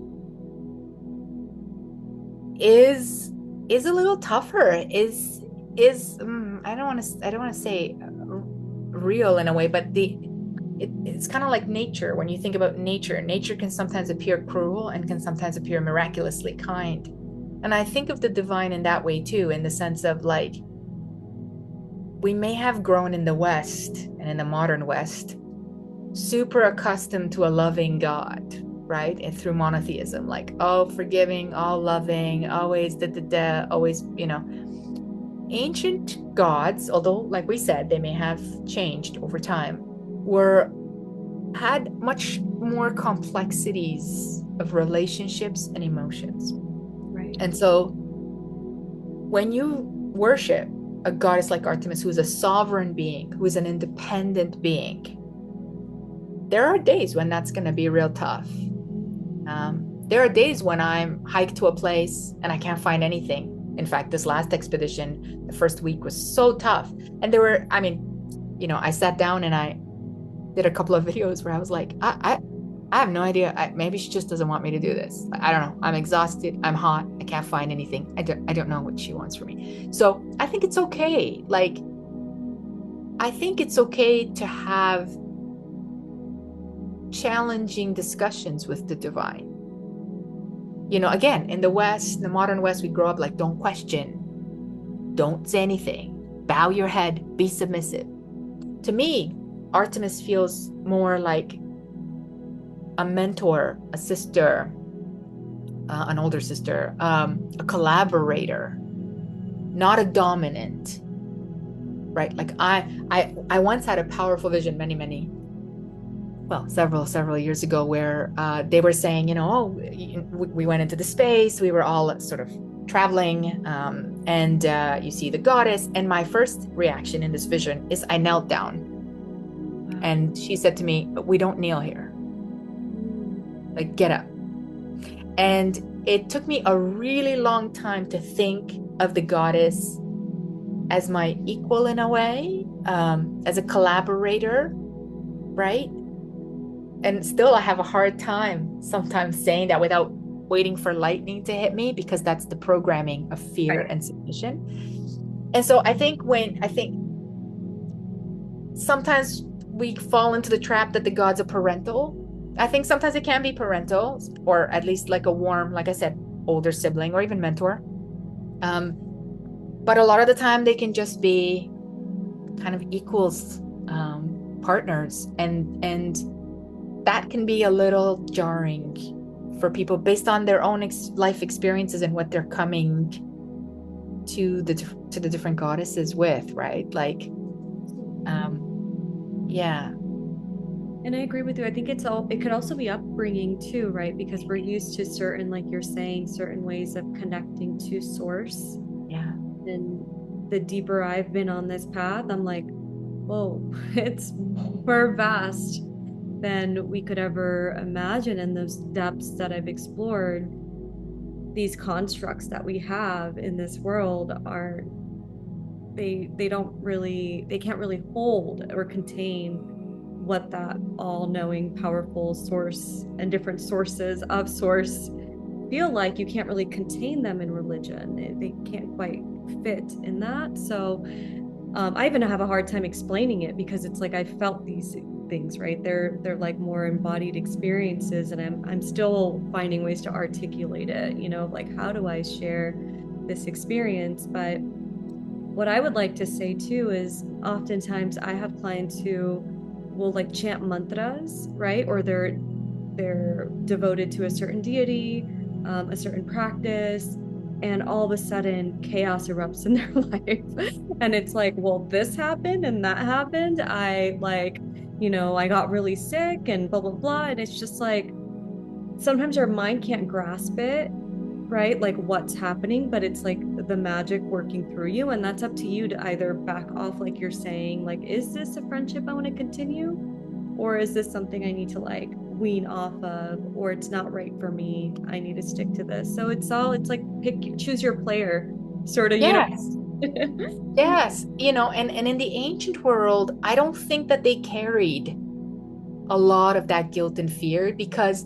is a little tougher, is I don't want to say real in a way, but it's kind of like nature. When you think about nature can sometimes appear cruel and can sometimes appear miraculously kind. And I think of the divine in that way too, in the sense of like, we may have grown in the West and in the modern West super accustomed to a loving God, right? And through monotheism, like, oh, forgiving, all loving, always always, ancient gods, although like we said, they may have changed over time, had much more complexities of relationships and emotions. Right. And so when you worship a goddess like Artemis, who is a sovereign being, who is an independent being, there are days when that's going to be real tough. There are days when I'm hiked to a place and I can't find anything. In fact, this last expedition, the first week was so tough. And I sat down and I did a couple of videos where I was like, I have no idea. Maybe she just doesn't want me to do this. I don't know. I'm exhausted. I'm hot. I can't find anything. I don't know what she wants from me. So I think it's okay. Like, I think it's okay to have challenging discussions with the divine. Again, in the West, in the modern West, we grow up like, don't question, don't say anything, bow your head, be submissive. To me, Artemis feels more like a mentor, a sister, an older sister, a collaborator, not a dominant, right? Like I once had a powerful vision several years ago, where they were saying, we went into the space, we were all sort of traveling, and you see the goddess. And my first reaction in this vision is I knelt down. And she said to me, we don't kneel here. Like, get up. And it took me a really long time to think of the goddess as my equal in a way, as a collaborator, right? And still, I have a hard time sometimes saying that without waiting for lightning to hit me, because that's the programming of fear and submission. And so I think sometimes we fall into the trap that the gods are parental. I think sometimes it can be parental, or at least like a warm, like I said, older sibling or even mentor. But a lot of the time they can just be kind of equals, partners, and that can be a little jarring for people based on their own life experiences and what they're coming to the different goddesses with, right? Like, yeah. And I agree with you. I think it could also be upbringing too, right? Because we're used to certain, like you're saying, certain ways of connecting to source. Yeah. And the deeper I've been on this path, I'm like, whoa, it's more vast than we could ever imagine. And those depths that I've explored, these constructs that we have in this world they can't really hold or contain what that all-knowing powerful source and different sources of source feel like. You can't really contain them in religion. They can't quite fit in that. So I even have a hard time explaining it, because it's like I felt these things, right? They're like more embodied experiences, and I'm still finding ways to articulate it, like, how do I share this experience? But what I would like to say too is, oftentimes I have clients who will like chant mantras, right? Or they're devoted to a certain deity, a certain practice, and all of a sudden chaos erupts in their life. And it's like, well, this happened and that happened. I got really sick and blah, blah, blah. And it's just like, sometimes our mind can't grasp it, right? Like what's happening, but it's like the magic working through you. And that's up to you to either back off, like you're saying, like, is this a friendship I want to continue? Or is this something I need to like wean off of, or it's not right for me. I need to stick to this. So it's like choose your player sort of, Yes. Yes. And in the ancient world, I don't think that they carried a lot of that guilt and fear because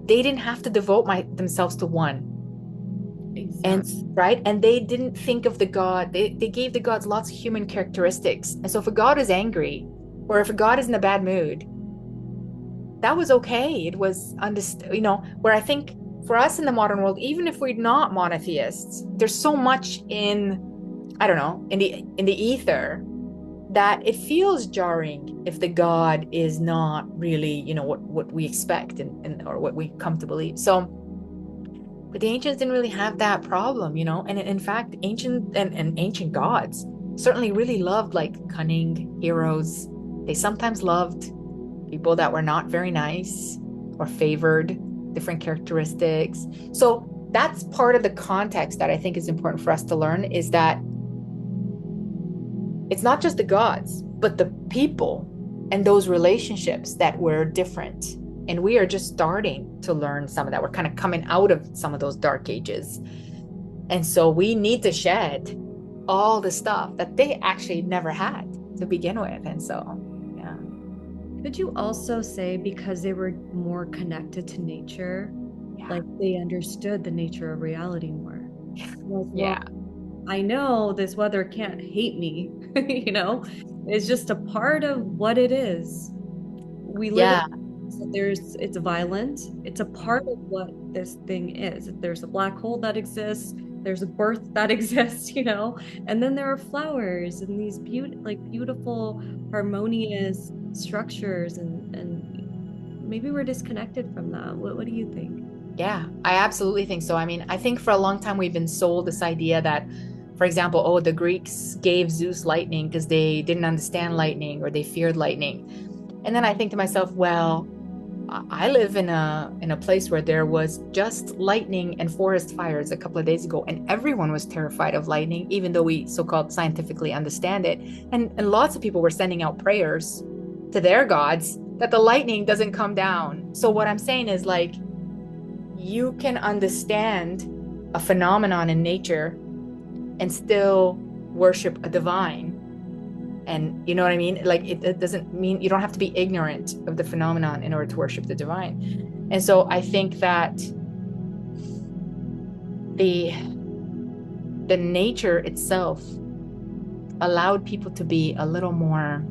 they didn't have to devote themselves to one. Exactly. And they didn't think of the god. They gave the gods lots of human characteristics. And so if a god is angry or if a god is in a bad mood, that was okay. It was where I think for us in the modern world, even if we're not monotheists, there's so much I don't know, in the ether that it feels jarring if the god is not really, what we expect and or what we come to believe. So, but the ancients didn't really have that problem, and in fact, ancient gods certainly really loved like cunning heroes. They sometimes loved people that were not very nice or favored different characteristics. So that's part of the context that I think is important for us to learn, is that it's not just the gods, but the people and those relationships that were different. And we are just starting to learn some of that. We're kind of coming out of some of those dark ages. And so we need to shed all the stuff that they actually never had to begin with. And so, yeah. Could you also say because they were more connected to nature, like they understood the nature of reality more? Yeah. I know this weather can't hate me, it's just a part of what it is. We live it's violent. It's a part of what this thing is. There's a black hole that exists, there's a birth that exists, and then there are flowers and these beautiful, harmonious structures, and maybe we're disconnected from that. What do you think? Yeah, I absolutely think so. I mean, I think for a long time we've been sold this idea that, for example, the Greeks gave Zeus lightning because they didn't understand lightning or they feared lightning. And then I think to myself, well, I live in a place where there was just lightning and forest fires a couple of days ago, and everyone was terrified of lightning, even though we so-called scientifically understand it. And lots of people were sending out prayers to their gods that the lightning doesn't come down. So what I'm saying is, like, you can understand a phenomenon in nature and still worship a divine. And you know what I mean? Like, it doesn't mean you don't have to be ignorant of the phenomenon in order to worship the divine. And so I think that the nature itself allowed people to be a little more,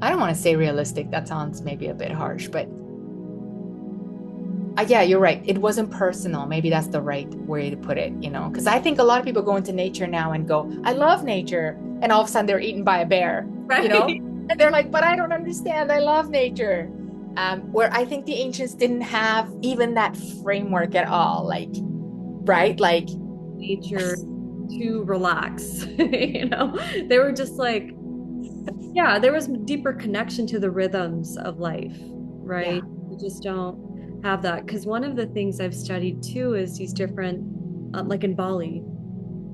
I don't want to say realistic. That sounds maybe a bit harsh, but yeah, you're right. It wasn't personal. Maybe that's the right way to put it, because I think a lot of people go into nature now and go, I love nature. And all of a sudden they're eaten by a bear, Right. And they're like, but I don't understand. I love nature. Where I think the ancients didn't have even that framework at all. Like, right? Like Nature to relax, they were just like, yeah, there was deeper connection to the rhythms of life, right? We just don't have that, because one of the things I've studied too is these different, like in Bali,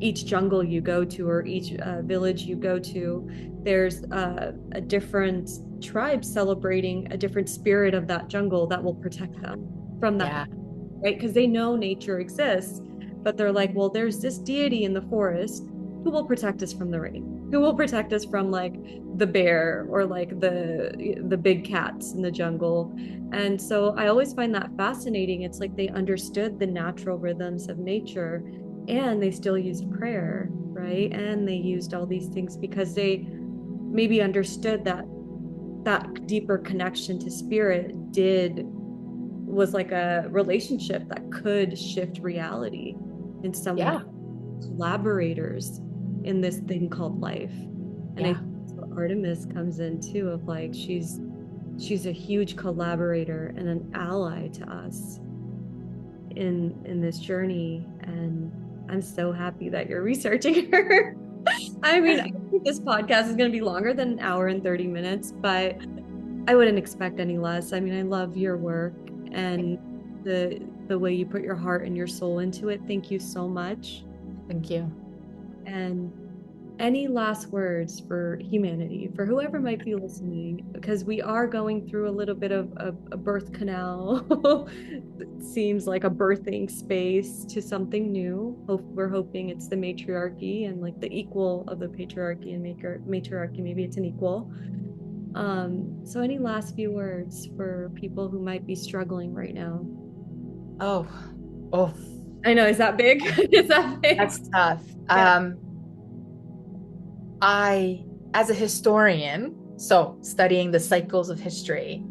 each jungle you go to or each village you go to, there's a different tribe celebrating a different spirit of that jungle that will protect them from that, right? Because they know nature exists, but they're like, well, there's this deity in the forest who will protect us from the rain, who will protect us from like the bear or like the big cats in the jungle. And so I always find that fascinating. It's like they understood the natural rhythms of nature, and they still used prayer, right? And they used all these things because they maybe understood that deeper connection to spirit was like a relationship that could shift reality in some way. Collaborators in this thing called life. And I think that's what Artemis comes in too, of like, she's a huge collaborator and an ally to us in this journey. And I'm so happy that you're researching her. I mean, I think this podcast is going to be longer than an hour and 30 minutes, but I wouldn't expect any less. I mean, I love your work and the way you put your heart and your soul into it. Thank you so much. Thank you. And any last words for humanity, for whoever might be listening, because we are going through a little bit of a birth canal. It seems like a birthing space to something new. We're hoping it's the matriarchy and like the equal of the patriarchy and matriarchy. Maybe it's an equal. So any last few words for people who might be struggling right now? Oh, oh, I know, is that big? Is that big? that's tough. Yeah. I, as a historian, so studying the cycles of history,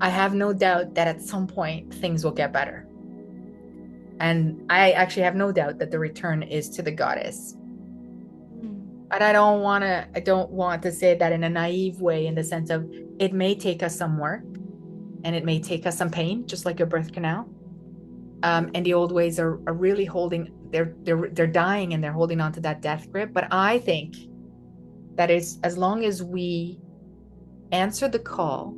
I have no doubt that at some point things will get better. And I actually have no doubt that the return is to the goddess. But I don't want to say that in a naive way, in the sense of it may take us some work and it may take us some pain, just like a birth canal. And the old ways are really holding, they're dying and they're holding on to that death grip. But I think that is, as long as we answer the call,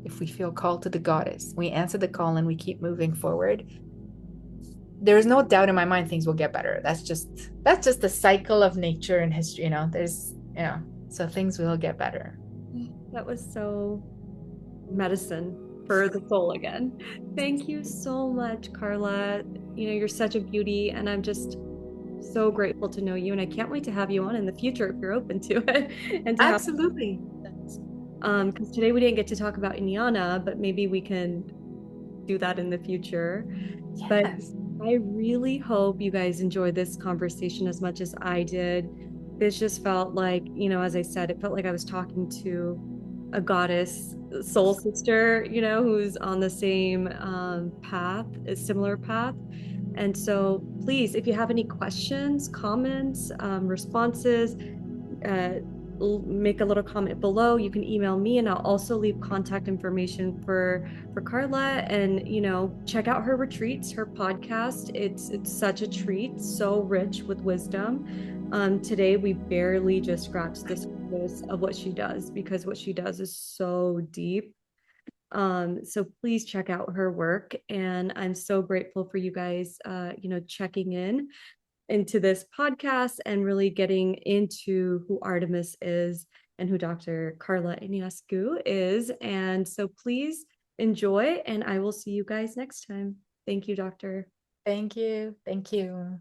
if we feel called to the goddess, we answer the call and we keep moving forward, there's no doubt in my mind things will get better. That's just the cycle of nature and history, so things will get better. That was so medicine for the soul again. Thank you so much, Carla. You're such a beauty, and I'm just so grateful to know you. And I can't wait to have you on in the future if you're open to it. And to have, Absolutely. because today we didn't get to talk about Inyana, but maybe we can do that in the future. But Yes. I really hope you guys enjoyed this conversation as much as I did. This just felt like, as I said, it felt like I was talking to a goddess soul sister, who's on the same path, a similar path. And so please, if you have any questions, comments, responses, uh, make a little comment below. You can email me, and I'll also leave contact information for Carla. And check out her retreats, her podcast. It's such a treat, so rich with wisdom. Today we barely just scratched the surface of what she does, because what she does is so deep. So please check out her work, and I'm so grateful for you guys checking into this podcast and really getting into who Artemis is and who Dr. Carla Ionescu is. And so please enjoy, and I will see you guys next time. Thank you, Doctor. Thank you. Thank you.